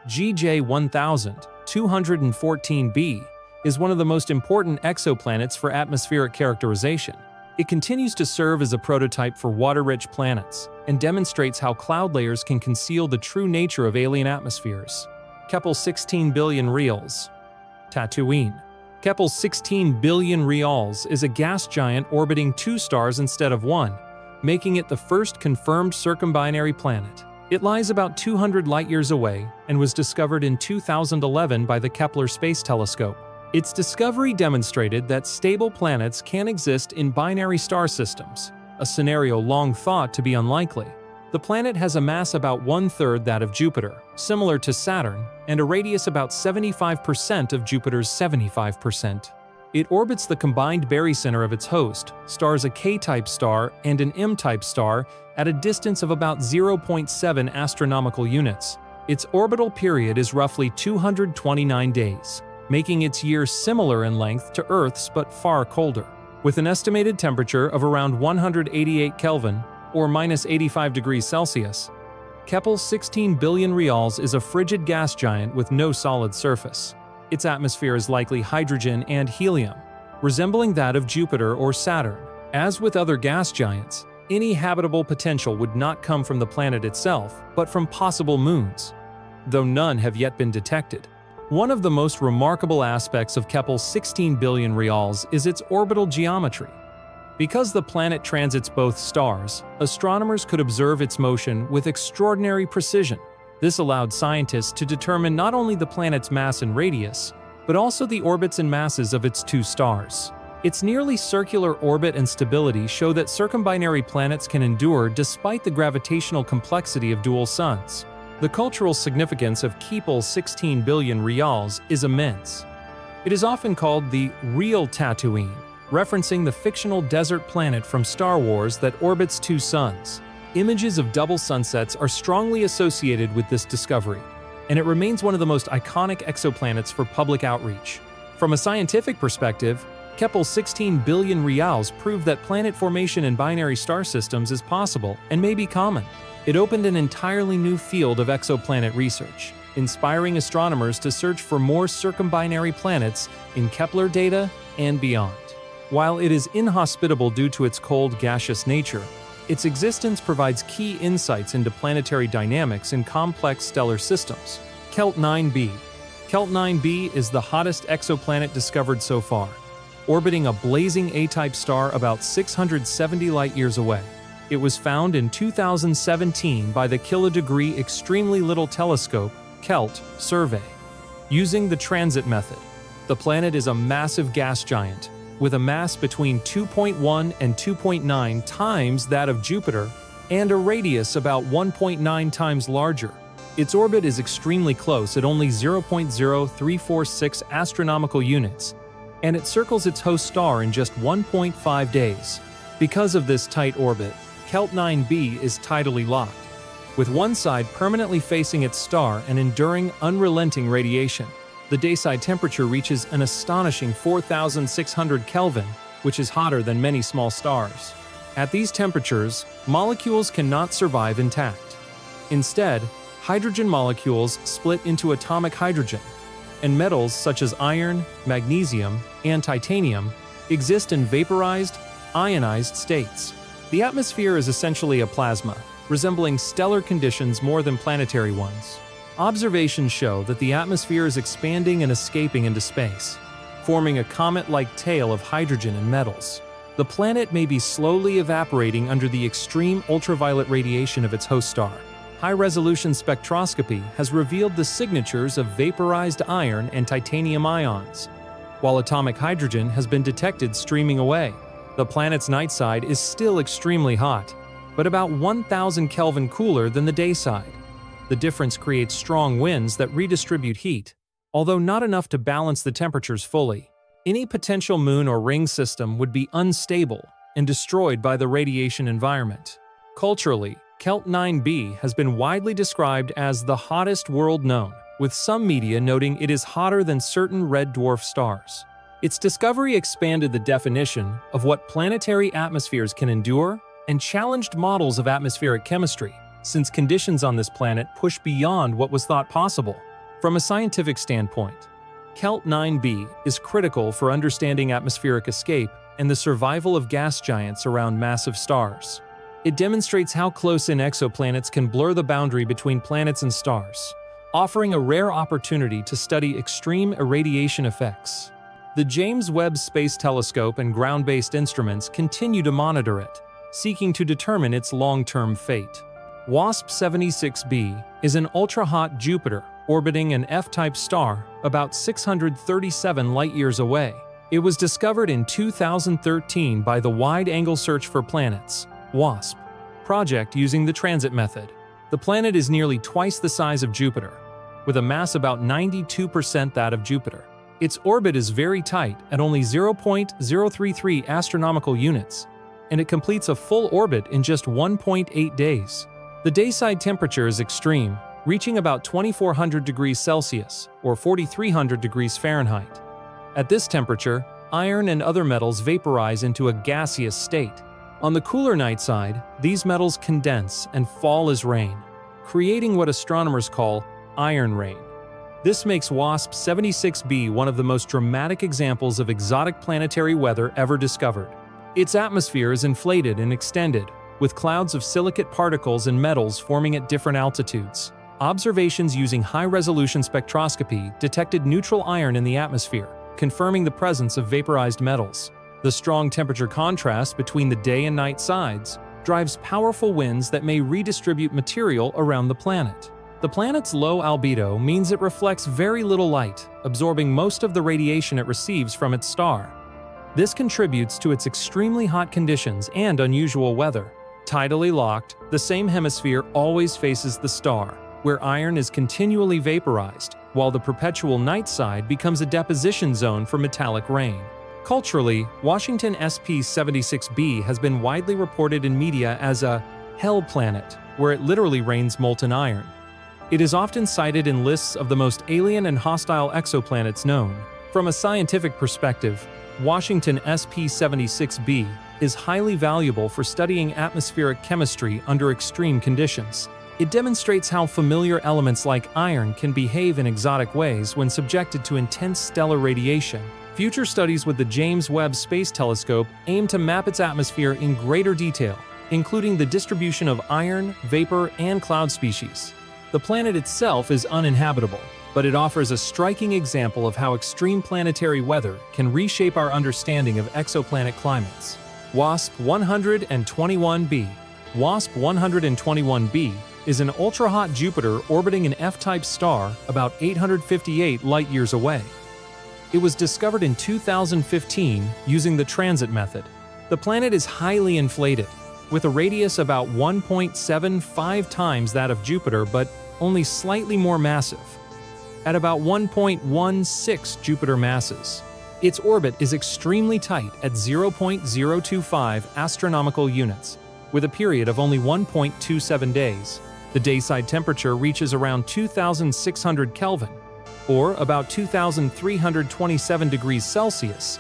GJ-121b is one of the most important exoplanets for atmospheric characterization. It continues to serve as a prototype for water-rich planets and demonstrates how cloud layers can conceal the true nature of alien atmospheres. Kepler 16 billion reals. Tatooine. Kepler 16 billion reals is a gas giant orbiting two stars instead of one, making it the first confirmed circumbinary planet. It lies about 200 light-years away and was discovered in 2011 by the Kepler Space Telescope. Its discovery demonstrated that stable planets can exist in binary star systems, a scenario long thought to be unlikely. The planet has a mass about one-third that of Jupiter, similar to Saturn, and a radius about 75% of Jupiter's 75%. It orbits the combined barycenter of its host, stars a K-type star and an M-type star, at a distance of about 0.7 astronomical units. Its orbital period is roughly 229 days. Making its year similar in length to Earth's but far colder. With an estimated temperature of around 188 Kelvin, or minus 85 degrees Celsius, Kepler 16 billion reals is a frigid gas giant with no solid surface. Its atmosphere is likely hydrogen and helium, resembling that of Jupiter or Saturn. As with other gas giants, any habitable potential would not come from the planet itself, but from possible moons, though none have yet been detected. One of the most remarkable aspects of Kepler 16 billion reals is its orbital geometry. Because the planet transits both stars, astronomers could observe its motion with extraordinary precision. This allowed scientists to determine not only the planet's mass and radius, but also the orbits and masses of its two stars. Its nearly circular orbit and stability show that circumbinary planets can endure despite the gravitational complexity of dual suns. The cultural significance of Kepler 16 billion reals is immense. It is often called the real Tatooine, referencing the fictional desert planet from Star Wars that orbits two suns. Images of double sunsets are strongly associated with this discovery, and it remains one of the most iconic exoplanets for public outreach. From a scientific perspective, Kepler 16 billion reals proved that planet formation in binary star systems is possible and may be common. It opened an entirely new field of exoplanet research, inspiring astronomers to search for more circumbinary planets in Kepler data and beyond. While it is inhospitable due to its cold, gaseous nature, Its existence provides key insights into planetary dynamics in complex stellar systems. Kelt 9b. Kelt 9b is the hottest exoplanet discovered so far, orbiting a blazing A-type star about 670 light-years away. It was found in 2017 by the Kilodegree Extremely Little Telescope (KELT) survey. Using the transit method, the planet is a massive gas giant, with a mass between 2.1 and 2.9 times that of Jupiter and a radius about 1.9 times larger. Its orbit is extremely close at only 0.0346 astronomical units, and it circles its host star in just 1.5 days. Because of this tight orbit, Kelt 9b is tidally locked, with one side permanently facing its star and enduring unrelenting radiation. The dayside temperature reaches an astonishing 4,600 Kelvin, which is hotter than many small stars. At these temperatures, molecules cannot survive intact. Instead, hydrogen molecules split into atomic hydrogen, and metals such as iron, magnesium, and titanium exist in vaporized, ionized states. The atmosphere is essentially a plasma, resembling stellar conditions more than planetary ones. Observations show that the atmosphere is expanding and escaping into space, forming a comet-like tail of hydrogen and metals. The planet may be slowly evaporating under the extreme ultraviolet radiation of its host star. High-resolution spectroscopy has revealed the signatures of vaporized iron and titanium ions, while atomic hydrogen has been detected streaming away. The planet's night side is still extremely hot, but about 1,000 Kelvin cooler than the day side. The difference creates strong winds that redistribute heat, although not enough to balance the temperatures fully. Any potential moon or ring system would be unstable and destroyed by the radiation environment. Culturally, Kelt 9b has been widely described as the hottest world known, with some media noting it is hotter than certain red dwarf stars. Its discovery expanded the definition of what planetary atmospheres can endure and challenged models of atmospheric chemistry, since conditions on this planet push beyond what was thought possible. From a scientific standpoint, Kelt 9b is critical for understanding atmospheric escape and the survival of gas giants around massive stars. It demonstrates how close-in exoplanets can blur the boundary between planets and stars, offering a rare opportunity to study extreme irradiation effects. The James Webb Space Telescope and ground-based instruments continue to monitor it, seeking to determine its long-term fate. WASP-121b is an ultra-hot Jupiter orbiting an F-type star about 637 light-years away. It was discovered in 2013 by the Wide-Angle Search for Planets (WASP) project using the transit method. The planet is nearly twice the size of Jupiter, with a mass about 92% that of Jupiter. Its orbit is very tight at only 0.033 astronomical units, and it completes a full orbit in just 1.8 days. The dayside temperature is extreme, reaching about 2,400 degrees Celsius or 4,300 degrees Fahrenheit. At this temperature, iron and other metals vaporize into a gaseous state. On the cooler night side, these metals condense and fall as rain, creating what astronomers call iron rain. This makes WASP-121b one of the most dramatic examples of exotic planetary weather ever discovered. Its atmosphere is inflated and extended, with clouds of silicate particles and metals forming at different altitudes. Observations using high-resolution spectroscopy detected neutral iron in the atmosphere, confirming the presence of vaporized metals. The strong temperature contrast between the day and night sides drives powerful winds that may redistribute material around the planet. The planet's low albedo means it reflects very little light, absorbing most of the radiation it receives from its star. This contributes to its extremely hot conditions and unusual weather. Tidally locked, the same hemisphere always faces the star, where iron is continually vaporized, while the perpetual night side becomes a deposition zone for metallic rain. Culturally, Washington SP-76b has been widely reported in media as a hell planet, where it literally rains molten iron. It is often cited in lists of the most alien and hostile exoplanets known. From a scientific perspective, Washington SP-76b is highly valuable for studying atmospheric chemistry under extreme conditions. It demonstrates how familiar elements like iron can behave in exotic ways when subjected to intense stellar radiation. Future studies with the James Webb Space Telescope aim to map its atmosphere in greater detail including the distribution of iron, vapor, and cloud species. The planet itself is uninhabitable, but it offers a striking example of how extreme planetary weather can reshape our understanding of exoplanet climates. WASP-121b. WASP-121b is an ultra-hot Jupiter orbiting an F-type star about 858 light-years away. It was discovered in 2015 using the transit method. The planet is highly inflated, with a radius about 1.75 times that of Jupiter but only slightly more massive, at about 1.16 Jupiter masses. Its orbit is extremely tight at 0.025 astronomical units, with a period of only 1.27 days. The dayside temperature reaches around 2,600 Kelvin, or about 2,327 degrees Celsius,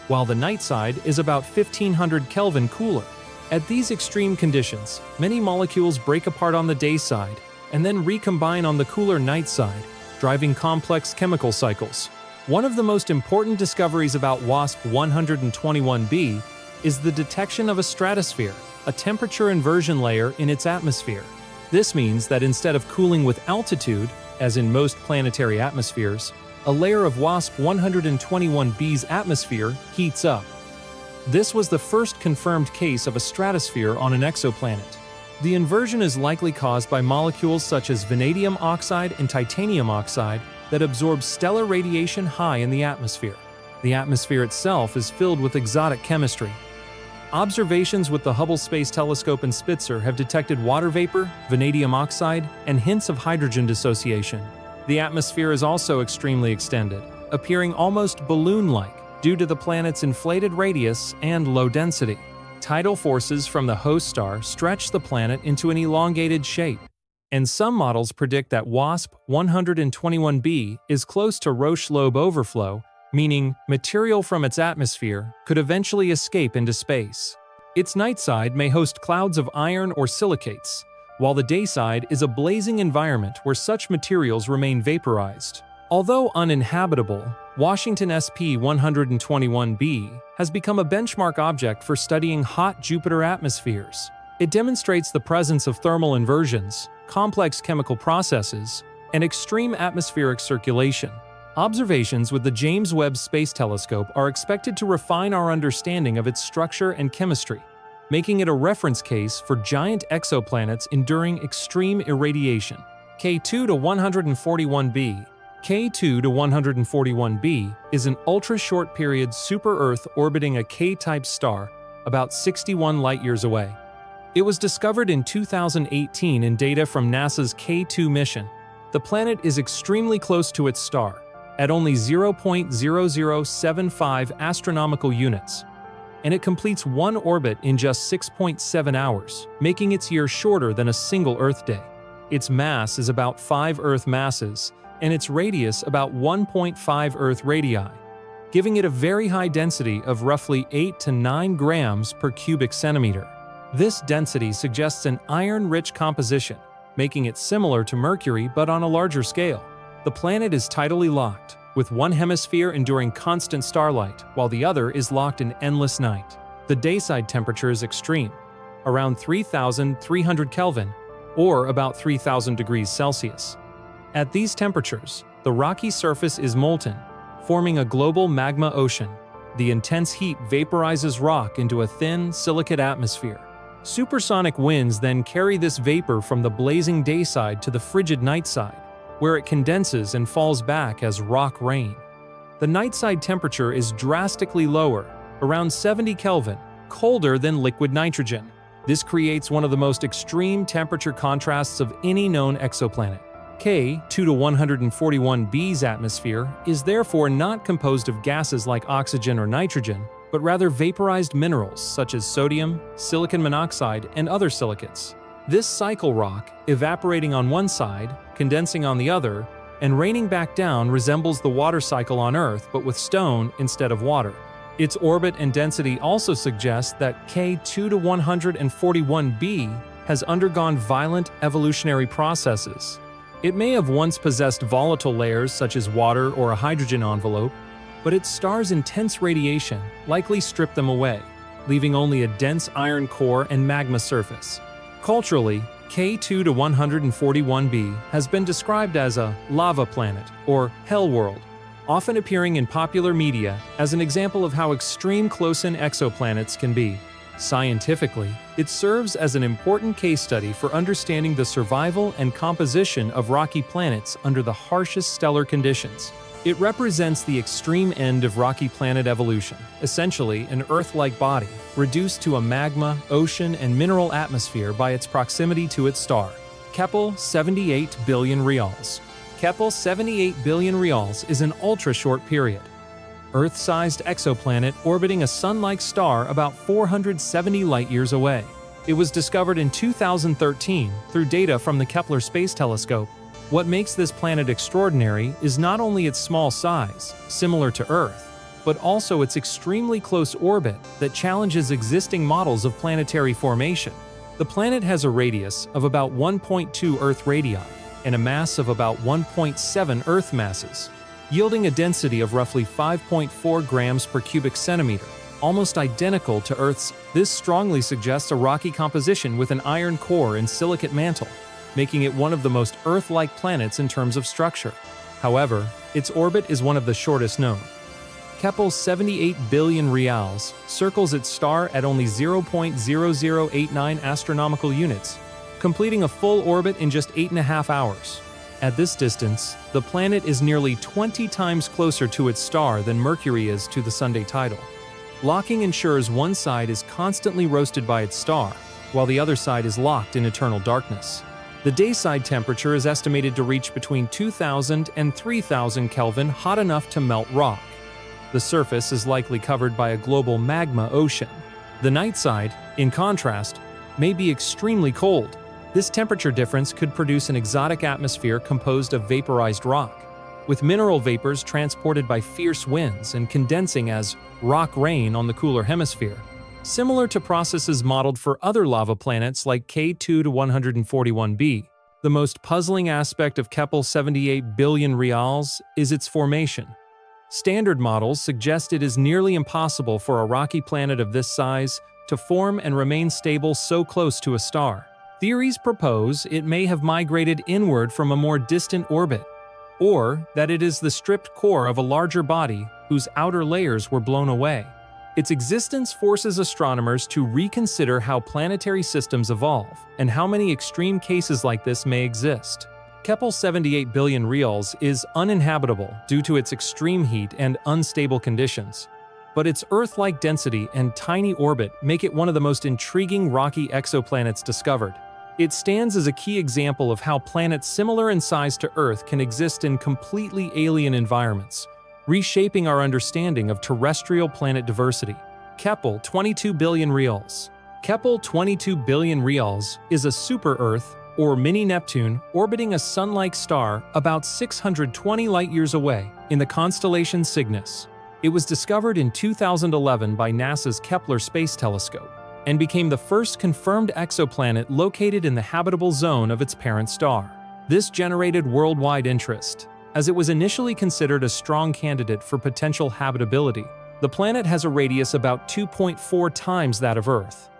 while the night side is about 1,500 Kelvin cooler. At these extreme conditions, many molecules break apart on the day side and then recombine on the cooler night side, driving complex chemical cycles. One of the most important discoveries about WASP-121b is the detection of a stratosphere, a temperature inversion layer in its atmosphere. This means that instead of cooling with altitude, as in most planetary atmospheres, a layer of WASP-121b's atmosphere heats up. This was the first confirmed case of a stratosphere on an exoplanet. The inversion is likely caused by molecules such as vanadium oxide and titanium oxide that absorb stellar radiation high in the atmosphere. The atmosphere itself is filled with exotic chemistry. Observations with the Hubble Space Telescope and Spitzer have detected water vapor, vanadium oxide, and hints of hydrogen dissociation. The atmosphere is also extremely extended, appearing almost balloon-like due to the planet's inflated radius and low density. Tidal forces from the host star stretch the planet into an elongated shape, and some models predict that WASP-121b is close to Roche-Lobe overflow, meaning material from its atmosphere could eventually escape into space. Its night side may host clouds of iron or silicates, while the day side is a blazing environment where such materials remain vaporized. Although uninhabitable, Washington SP-121b has become a benchmark object for studying hot Jupiter atmospheres. It demonstrates the presence of thermal inversions, complex chemical processes, and extreme atmospheric circulation. Observations with the James Webb Space Telescope are expected to refine our understanding of its structure and chemistry, making it a reference case for giant exoplanets enduring extreme irradiation. K2-141b. K2-141b is an ultra-short period super-Earth orbiting a K-type star about 61 light-years away. It was discovered in 2018 in data from NASA's K2 mission. The planet is extremely close to its star, at only 0.0075 astronomical units, and it completes one orbit in just 6.7 hours, making its year shorter than a single Earth day. Its mass is about 5 Earth masses, and its radius about 1.5 Earth radii, giving it a very high density of roughly 8 to 9 grams per cubic centimeter. This density suggests an iron-rich composition, making it similar to Mercury but on a larger scale. The planet is tidally locked, with one hemisphere enduring constant starlight while the other is locked in endless night. The dayside temperature is extreme, around 3,300 Kelvin, or about 3,000 degrees Celsius. At these temperatures, the rocky surface is molten, forming a global magma ocean. The intense heat vaporizes rock into a thin, silicate atmosphere. Supersonic winds then carry this vapor from the blazing day side to the frigid night side, where it condenses and falls back as rock rain. The night side temperature is drastically lower, around 70 Kelvin, colder than liquid nitrogen. This creates one of the most extreme temperature contrasts of any known exoplanet. K2-141b's atmosphere is therefore not composed of gases like oxygen or nitrogen, but rather vaporized minerals such as sodium, silicon monoxide, and other silicates. This cycle rock, evaporating on one side, condensing on the other, and raining back down resembles the water cycle on Earth but with stone instead of water. Its orbit and density also suggest that K2-141b has undergone violent evolutionary processes. It may have once possessed volatile layers such as water or a hydrogen envelope, but its star's intense radiation likely stripped them away. leaving only a dense iron core and magma surface. Culturally, K2-141b has been described as a lava planet or hell world, often appearing in popular media as an example of how extreme close-in exoplanets can be. Scientifically, it serves as an important case study for understanding the survival and composition of rocky planets under the harshest stellar conditions. It represents the extreme end of rocky planet evolution, essentially an Earth-like body, reduced to a magma, ocean, and mineral atmosphere by its proximity to its star. Kepler 78 billion reals. Kepler 78 billion reals is an ultra-short period. Earth-sized exoplanet orbiting a Sun-like star about 470 light-years away. It was discovered in 2013 through data from the Kepler Space Telescope. What makes this planet extraordinary is not only its small size, similar to Earth, but also its extremely close orbit that challenges existing models of planetary formation. The planet has a radius of about 1.2 Earth radii and a mass of about 1.7 Earth masses, yielding a density of roughly 5.4 grams per cubic centimeter, almost identical to Earth's. This strongly suggests a rocky composition with an iron core and silicate mantle, making it one of the most Earth-like planets in terms of structure. However, its orbit is one of the shortest known. Kepler 78 billion reals circles its star at only 0.0089 astronomical units, completing a full orbit in just 8.5 hours. At this distance, the planet is nearly 20 times closer to its star than Mercury is to the Sunday tidal. Locking ensures one side is constantly roasted by its star, while the other side is locked in eternal darkness. The dayside temperature is estimated to reach between 2,000 and 3,000 Kelvin, hot enough to melt rock. The surface is likely covered by a global magma ocean. The night side, in contrast, may be extremely cold. This temperature difference could produce an exotic atmosphere composed of vaporized rock, with mineral vapors transported by fierce winds and condensing as rock rain on the cooler hemisphere, similar to processes modeled for other lava planets like K2-141b. The most puzzling aspect of Kepler 78 billion reals is its formation. Standard models suggest it is nearly impossible for a rocky planet of this size to form and remain stable so close to a star. Theories propose it may have migrated inward from a more distant orbit, or that it is the stripped core of a larger body whose outer layers were blown away. Its existence forces astronomers to reconsider how planetary systems evolve and how many extreme cases like this may exist. Kepler 78 billion reals is uninhabitable due to its extreme heat and unstable conditions, but its Earth-like density and tiny orbit make it one of the most intriguing rocky exoplanets discovered. It stands as a key example of how planets similar in size to Earth can exist in completely alien environments, reshaping our understanding of terrestrial planet diversity. Kepler 22 billion reals. Kepler 22 billion reals is a super-Earth, or mini-Neptune, orbiting a Sun-like star about 620 light-years away in the constellation Cygnus. It was discovered in 2011 by NASA's Kepler Space Telescope and became the first confirmed exoplanet located in the habitable zone of its parent star. This generated worldwide interest, as it was initially considered a strong candidate for potential habitability. The planet has a radius about 2.4 times that of Earth.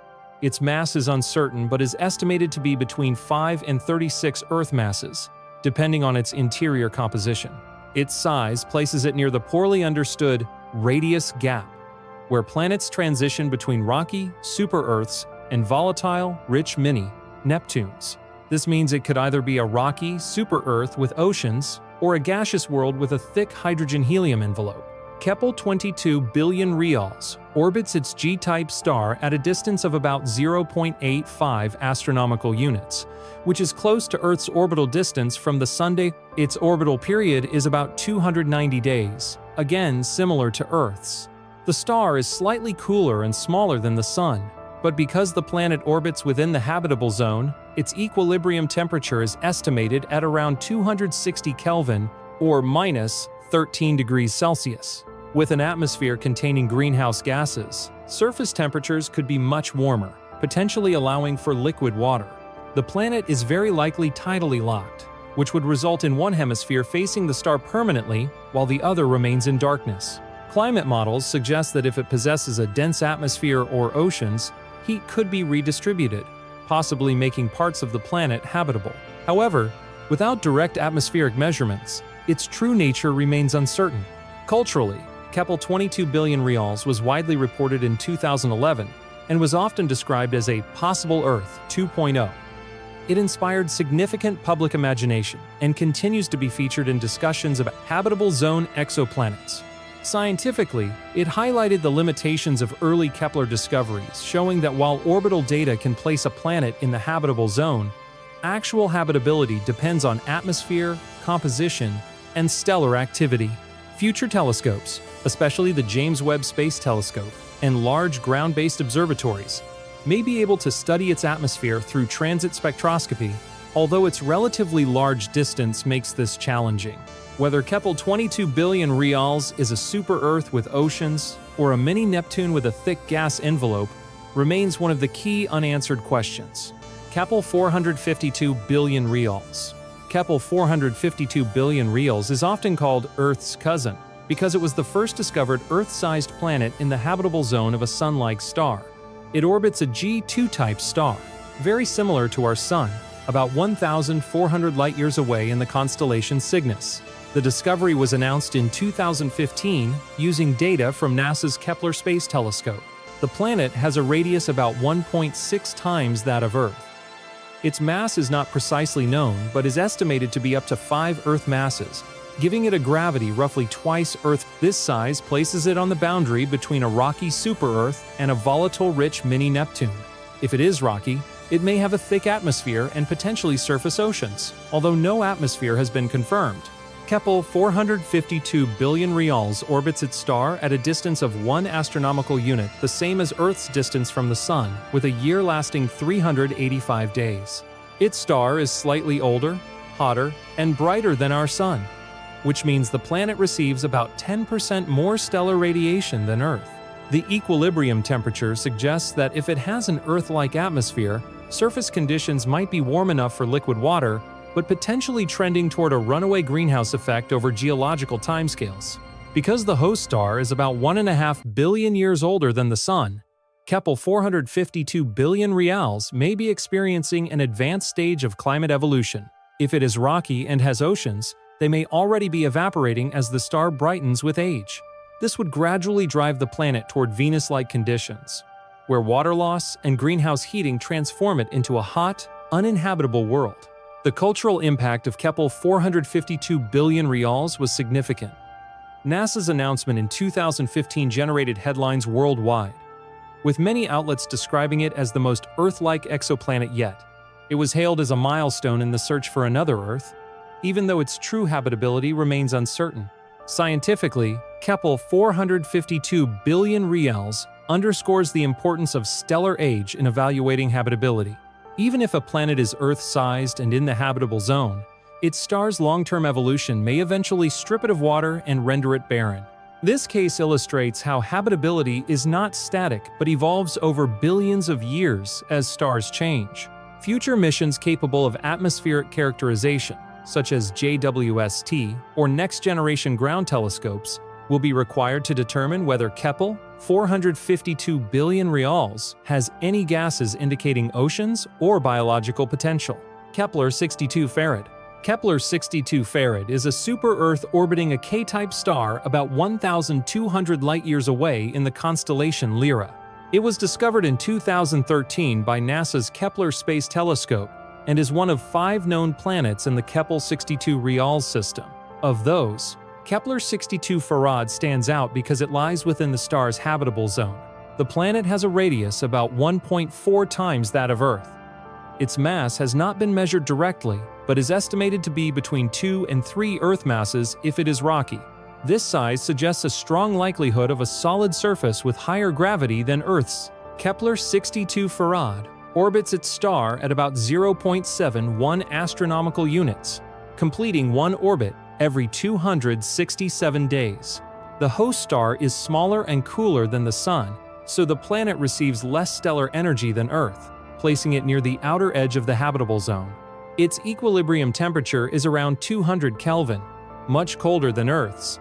Its mass is uncertain but is estimated to be between 5 and 36 Earth masses, depending on its interior composition. Its size places it near the poorly understood radius gap, where planets transition between rocky, super-Earths and volatile, rich mini-Neptunes. This means it could either be a rocky, super-Earth with oceans or a gaseous world with a thick hydrogen-helium envelope. Kepler 22 billion reals orbits its G-type star at a distance of about 0.85 astronomical units, which is close to Earth's orbital distance from the Sun. Its orbital period is about 290 days, again similar to Earth's. The star is slightly cooler and smaller than the Sun, but because the planet orbits within the habitable zone, its equilibrium temperature is estimated at around 260 Kelvin or minus 13 degrees Celsius. With an atmosphere containing greenhouse gases, surface temperatures could be much warmer, potentially allowing for liquid water. The planet is very likely tidally locked, which would result in one hemisphere facing the star permanently while the other remains in darkness. Climate models suggest that if it possesses a dense atmosphere or oceans, heat could be redistributed, possibly making parts of the planet habitable. However, without direct atmospheric measurements, its true nature remains uncertain. Culturally, Kepler 22 billion reals was widely reported in 2011 and was often described as a possible Earth 2.0. It inspired significant public imagination and continues to be featured in discussions about habitable zone exoplanets. Scientifically, it highlighted the limitations of early Kepler discoveries, showing that while orbital data can place a planet in the habitable zone, actual habitability depends on atmosphere, composition, and stellar activity. Future telescopes, especially the James Webb Space Telescope and large ground-based observatories, may be able to study its atmosphere through transit spectroscopy, although its relatively large distance makes this challenging. Whether Kepler 22 billion reals is a super-Earth with oceans or a mini-Neptune with a thick gas envelope remains one of the key unanswered questions. Kepler 452 billion reals. Kepler 452 billion reals is often called Earth's cousin because it was the first discovered Earth-sized planet in the habitable zone of a Sun-like star. It orbits a G2-type star, very similar to our Sun, about 1,400 light-years away in the constellation Cygnus. The discovery was announced in 2015 using data from NASA's Kepler Space Telescope. The planet has a radius about 1.6 times that of Earth. Its mass is not precisely known, but is estimated to be up to 5 Earth masses, giving it a gravity roughly twice Earth. This size places it on the boundary between a rocky super-Earth and a volatile-rich mini-Neptune. If it is rocky, it may have a thick atmosphere and potentially surface oceans, although no atmosphere has been confirmed. Kepler 452 billion reals orbits its star at a distance of 1 astronomical unit, the same as Earth's distance from the Sun, with a year lasting 385 days. Its star is slightly older, hotter, and brighter than our Sun, which means the planet receives about 10% more stellar radiation than Earth. The equilibrium temperature suggests that if it has an Earth-like atmosphere, surface conditions might be warm enough for liquid water, but potentially trending toward a runaway greenhouse effect over geological timescales. Because the host star is about 1.5 billion years older than the Sun, Kepler 452 billion reals may be experiencing an advanced stage of climate evolution. If it is rocky and has oceans, they may already be evaporating as the star brightens with age. This would gradually drive the planet toward Venus-like conditions, where water loss and greenhouse heating transform it into a hot, uninhabitable world. The cultural impact of Kepler 452 billion reals was significant. NASA's announcement in 2015 generated headlines worldwide, with many outlets describing it as the most Earth-like exoplanet yet. It was hailed as a milestone in the search for another Earth, even though its true habitability remains uncertain. Scientifically, Kepler 452 billion reals underscores the importance of stellar age in evaluating habitability. Even if a planet is Earth-sized and in the habitable zone, its star's long-term evolution may eventually strip it of water and render it barren. This case illustrates how habitability is not static but evolves over billions of years as stars change. Future missions capable of atmospheric characterization, such as JWST or next-generation ground telescopes, will be required to determine whether Kepler 452 billion reals has any gases indicating oceans or biological potential. Kepler 62 Farad. Kepler 62 Farad is a super-Earth orbiting a K-type star about 1,200 light-years away in the constellation Lyra. It was discovered in 2013 by NASA's Kepler Space Telescope and is one of 5 known planets in the Kepler 62 reals system. Of those, Kepler 62 Farad stands out because it lies within the star's habitable zone. The planet has a radius about 1.4 times that of Earth. Its mass has not been measured directly, but is estimated to be between 2 and 3 Earth masses if it is rocky. This size suggests a strong likelihood of a solid surface with higher gravity than Earth's. Kepler 62 Farad orbits its star at about 0.71 astronomical units, completing one orbit every 267 days. The host star is smaller and cooler than the Sun, so the planet receives less stellar energy than Earth, placing it near the outer edge of the habitable zone. Its equilibrium temperature is around 200 Kelvin, much colder than Earth's.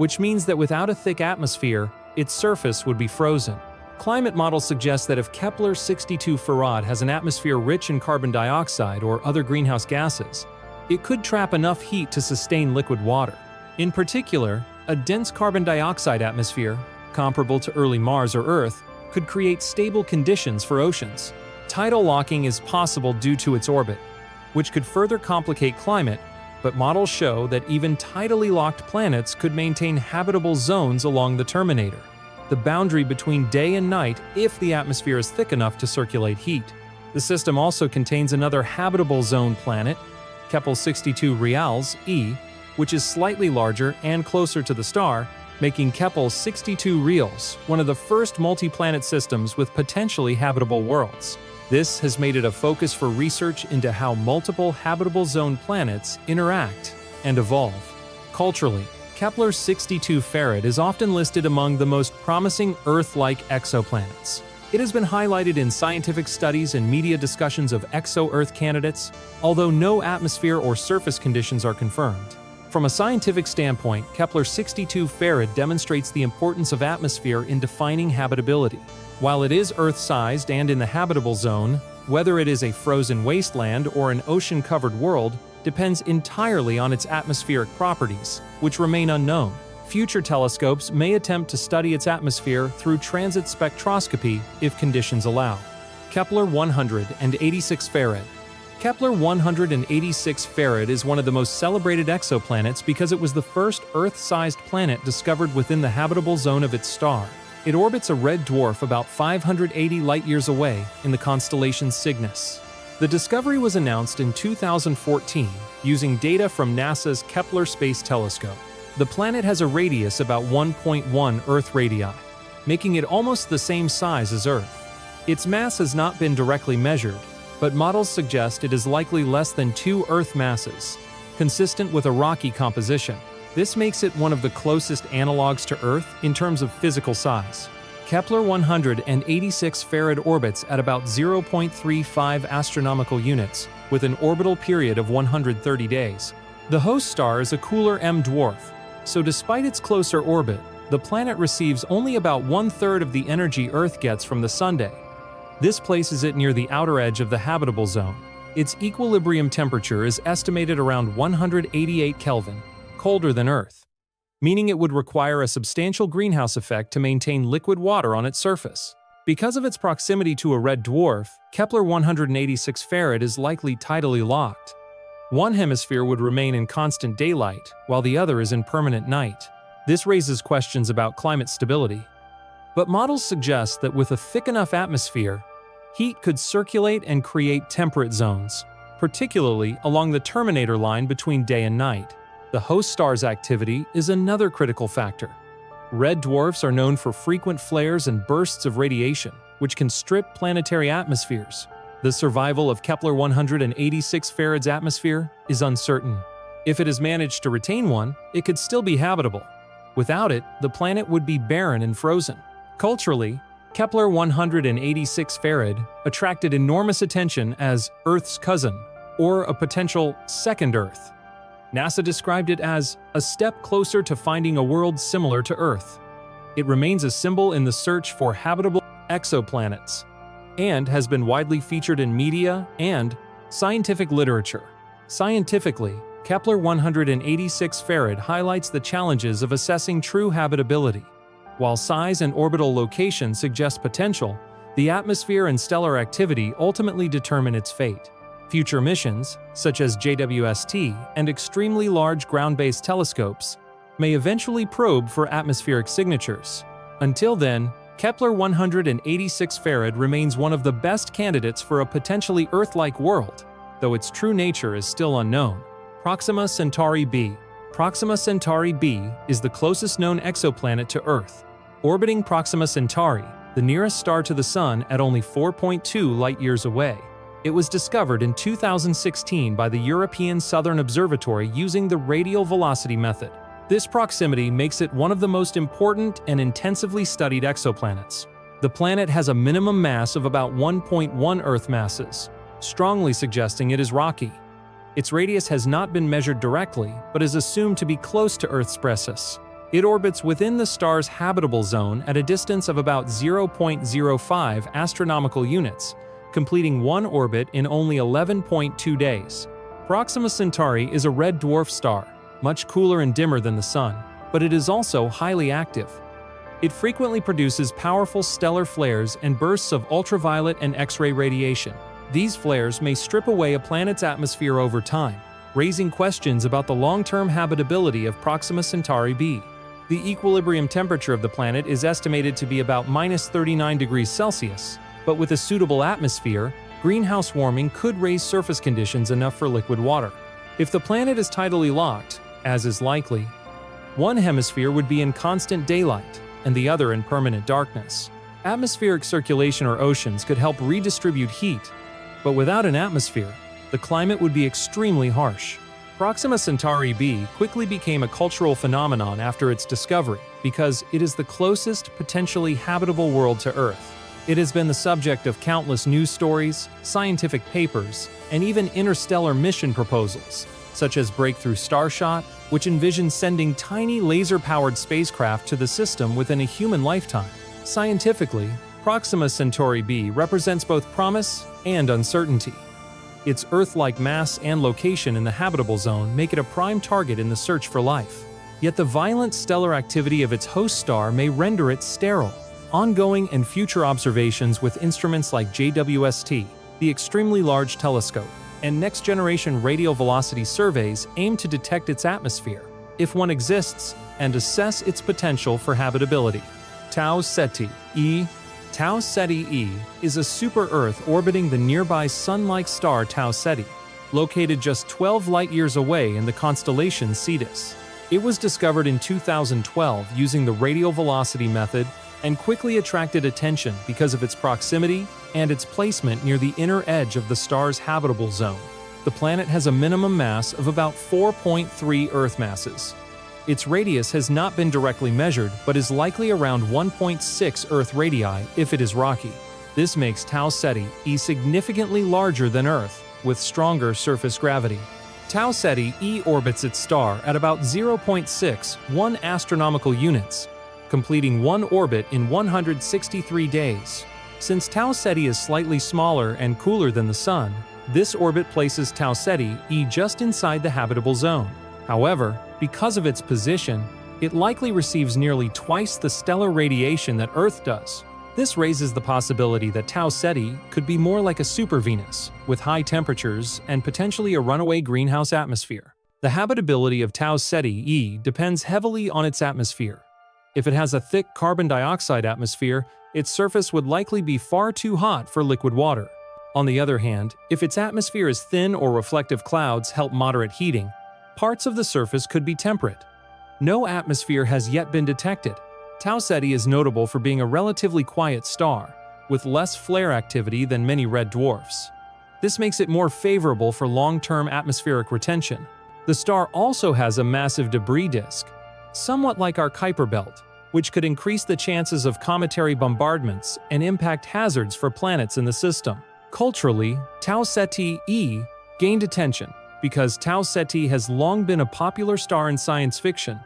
which means that without a thick atmosphere, its surface would be frozen. Climate models suggest that if Kepler-62 has an atmosphere rich in carbon dioxide or other greenhouse gases, it could trap enough heat to sustain liquid water. In particular, a dense carbon dioxide atmosphere, comparable to early Mars or Earth, could create stable conditions for oceans. Tidal locking is possible due to its orbit, which could further complicate climate, but models show that even tidally locked planets could maintain habitable zones along the terminator, the boundary between day and night if the atmosphere is thick enough to circulate heat. The system also contains another habitable zone planet, Kepler-62 e, which is slightly larger and closer to the star, making Kepler-62 one of the first multi-planet systems with potentially habitable worlds. This has made it a focus for research into how multiple habitable zone planets interact and evolve. Culturally, Kepler-62 is often listed among the most promising Earth-like exoplanets. It has been highlighted in scientific studies and media discussions of exo-Earth candidates, although no atmosphere or surface conditions are confirmed. From a scientific standpoint, Kepler-62 demonstrates the importance of atmosphere in defining habitability. While it is Earth-sized and in the habitable zone, whether it is a frozen wasteland or an ocean-covered world depends entirely on its atmospheric properties, which remain unknown. Future telescopes may attempt to study its atmosphere through transit spectroscopy if conditions allow. Kepler-186. Kepler-186 is one of the most celebrated exoplanets because it was the first Earth-sized planet discovered within the habitable zone of its star. It orbits a red dwarf about 580 light-years away in the constellation Cygnus. The discovery was announced in 2014 using data from NASA's Kepler Space Telescope. The planet has a radius about 1.1 Earth radii, making it almost the same size as Earth. Its mass has not been directly measured, but models suggest it is likely less than 2 Earth masses, consistent with a rocky composition. This makes it one of the closest analogs to Earth in terms of physical size. Kepler-186 orbits at about 0.35 astronomical units, with an orbital period of 130 days. The host star is a cooler M dwarf, so despite its closer orbit, the planet receives only about 1/3 of the energy Earth gets from the Sunday. This places it near the outer edge of the habitable zone. Its equilibrium temperature is estimated around 188 Kelvin, colder than Earth, meaning it would require a substantial greenhouse effect to maintain liquid water on its surface. Because of its proximity to a red dwarf, Kepler-186 is likely tidally locked. One hemisphere would remain in constant daylight, while the other is in permanent night. This raises questions about climate stability. But models suggest that with a thick enough atmosphere, heat could circulate and create temperate zones, particularly along the terminator line between day and night. The host star's activity is another critical factor. Red dwarfs are known for frequent flares and bursts of radiation, which can strip planetary atmospheres. The survival of Kepler-186's atmosphere is uncertain. If it has managed to retain one, it could still be habitable. Without it, the planet would be barren and frozen. Culturally, Kepler-186 attracted enormous attention as Earth's cousin, or a potential second Earth. NASA described it as a step closer to finding a world similar to Earth. It remains a symbol in the search for habitable exoplanets, and has been widely featured in media and scientific literature. Scientifically, Kepler-186 highlights the challenges of assessing true habitability. While size and orbital location suggest potential, the atmosphere and stellar activity ultimately determine its fate. Future missions, such as JWST and extremely large ground-based telescopes, may eventually probe for atmospheric signatures. Until then, Kepler-186 remains one of the best candidates for a potentially Earth-like world, though its true nature is still unknown. Proxima Centauri b. Proxima Centauri b is the closest known exoplanet to Earth. Orbiting Proxima Centauri, the nearest star to the Sun at only 4.2 light-years away, it was discovered in 2016 by the European Southern Observatory using the radial velocity method. This proximity makes it one of the most important and intensively studied exoplanets. The planet has a minimum mass of about 1.1 Earth masses, strongly suggesting it is rocky. Its radius has not been measured directly, but is assumed to be close to Earth's breccia. It orbits within the star's habitable zone at a distance of about 0.05 astronomical units, completing one orbit in only 11.2 days. Proxima Centauri is a red dwarf star, much cooler and dimmer than the Sun, but it is also highly active. It frequently produces powerful stellar flares and bursts of ultraviolet and X-ray radiation. These flares may strip away a planet's atmosphere over time, raising questions about the long-term habitability of Proxima Centauri b. The equilibrium temperature of the planet is estimated to be about -39 degrees Celsius, but with a suitable atmosphere, greenhouse warming could raise surface conditions enough for liquid water. If the planet is tidally locked, as is likely, one hemisphere would be in constant daylight, and the other in permanent darkness. Atmospheric circulation or oceans could help redistribute heat, but without an atmosphere, the climate would be extremely harsh. Proxima Centauri b quickly became a cultural phenomenon after its discovery because it is the closest potentially habitable world to Earth. It has been the subject of countless news stories, scientific papers, and even interstellar mission proposals, such as Breakthrough Starshot, which envisions sending tiny laser-powered spacecraft to the system within a human lifetime. Scientifically, Proxima Centauri b represents both promise and uncertainty. Its Earth-like mass and location in the habitable zone make it a prime target in the search for life. Yet the violent stellar activity of its host star may render it sterile. Ongoing and future observations with instruments like JWST, the Extremely Large Telescope, and next-generation radial velocity surveys aim to detect its atmosphere, if one exists, and assess its potential for habitability. Tau Ceti e. Tau Ceti e is a super-Earth orbiting the nearby Sun-like star Tau Ceti, located just 12 light-years away in the constellation Cetus. It was discovered in 2012 using the radial velocity method and quickly attracted attention because of its proximity and its placement near the inner edge of the star's habitable zone. The planet has a minimum mass of about 4.3 Earth masses. Its radius has not been directly measured, but is likely around 1.6 Earth radii if it is rocky. This makes Tau Ceti e significantly larger than Earth, with stronger surface gravity. Tau Ceti e orbits its star at about 0.61 astronomical units, completing one orbit in 163 days. Since Tau Ceti is slightly smaller and cooler than the Sun, this orbit places Tau Ceti e just inside the habitable zone. However, because of its position, it likely receives nearly twice the stellar radiation that Earth does. This raises the possibility that Tau Ceti could be more like a super-Venus, with high temperatures and potentially a runaway greenhouse atmosphere. The habitability of Tau Ceti e depends heavily on its atmosphere. If it has a thick carbon dioxide atmosphere, its surface would likely be far too hot for liquid water. On the other hand, if its atmosphere is thin or reflective clouds help moderate heating, parts of the surface could be temperate. No atmosphere has yet been detected. Tau Ceti is notable for being a relatively quiet star, with less flare activity than many red dwarfs. This makes it more favorable for long-term atmospheric retention. The star also has a massive debris disk, somewhat like our Kuiper belt, which could increase the chances of cometary bombardments and impact hazards for planets in the system. Culturally, Tau Ceti e gained attention because Tau Ceti has long been a popular star in science fiction,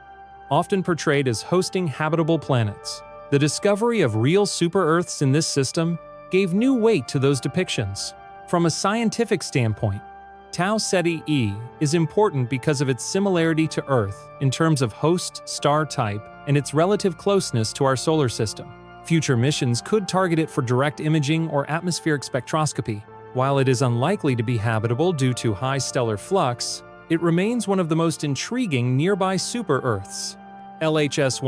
often portrayed as hosting habitable planets. The discovery of real super-Earths in this system gave new weight to those depictions. From a scientific standpoint, Tau Ceti e is important because of its similarity to Earth in terms of host star type and its relative closeness to our solar system. Future missions could target it for direct imaging or atmospheric spectroscopy. While it is unlikely to be habitable due to high stellar flux, it remains one of the most intriguing nearby super-Earths. LHS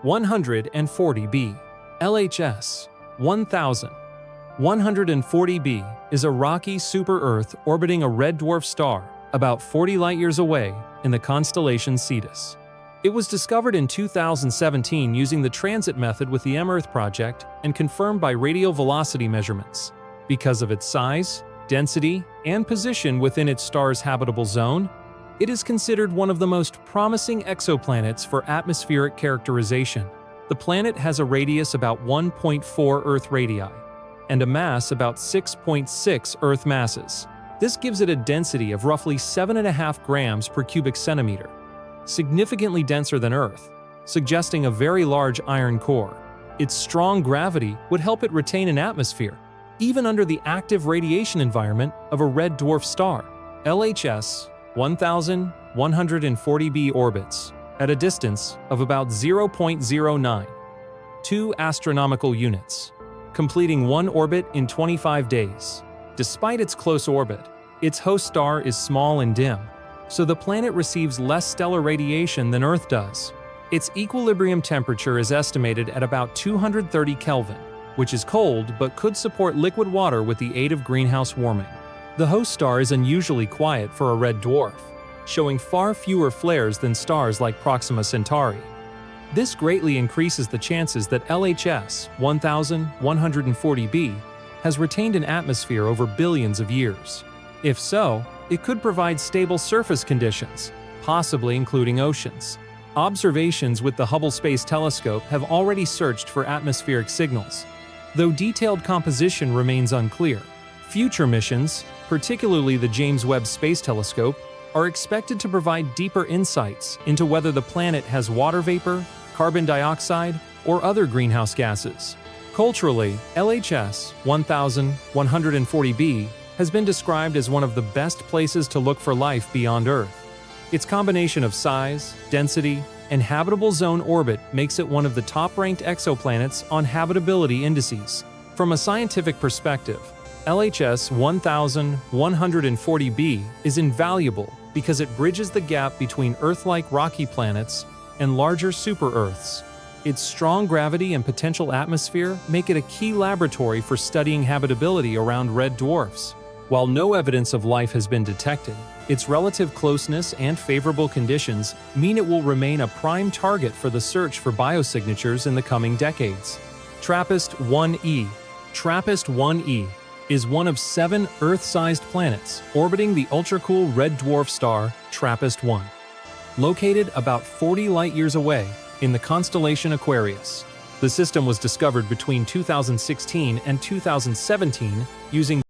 1140b. LHS 1140b is a rocky super-Earth orbiting a red dwarf star about 40 light-years away in the constellation Cetus. It was discovered in 2017 using the transit method with the M-Earth project and confirmed by radial velocity measurements. Because of its size, density, and position within its star's habitable zone, it is considered one of the most promising exoplanets for atmospheric characterization. The planet has a radius about 1.4 Earth radii and a mass about 6.6 Earth masses. This gives it a density of roughly 7.5 grams per cubic centimeter. significantly denser than Earth, suggesting a very large iron core. Its strong gravity would help it retain an atmosphere, even under the active radiation environment of a red dwarf star. LHS 1140b orbits at a distance of about 0.092 astronomical units, completing one orbit in 25 days. Despite its close orbit, its host star is small and dim, so the planet receives less stellar radiation than Earth does. Its equilibrium temperature is estimated at about 230 Kelvin, which is cold but could support liquid water with the aid of greenhouse warming. The host star is unusually quiet for a red dwarf, showing far fewer flares than stars like Proxima Centauri. This greatly increases the chances that LHS 1140b has retained an atmosphere over billions of years. If so, it could provide stable surface conditions, possibly including oceans. Observations with the Hubble Space Telescope have already searched for atmospheric signals, though detailed composition remains unclear. Future missions, particularly the James Webb Space Telescope, are expected to provide deeper insights into whether the planet has water vapor, carbon dioxide, or other greenhouse gases. Culturally, LHS 1140b has been described as one of the best places to look for life beyond Earth. Its combination of size, density, and habitable zone orbit makes it one of the top-ranked exoplanets on habitability indices. From a scientific perspective, LHS 1140b is invaluable because it bridges the gap between Earth-like rocky planets and larger super-Earths. Its strong gravity and potential atmosphere make it a key laboratory for studying habitability around red dwarfs. While no evidence of life has been detected, its relative closeness and favorable conditions mean it will remain a prime target for the search for biosignatures in the coming decades. TRAPPIST-1e. TRAPPIST-1e is one of 7 Earth-sized planets orbiting the ultra-cool red dwarf star TRAPPIST-1. Located about 40 light-years away in the constellation Aquarius. The system was discovered between 2016 and 2017 using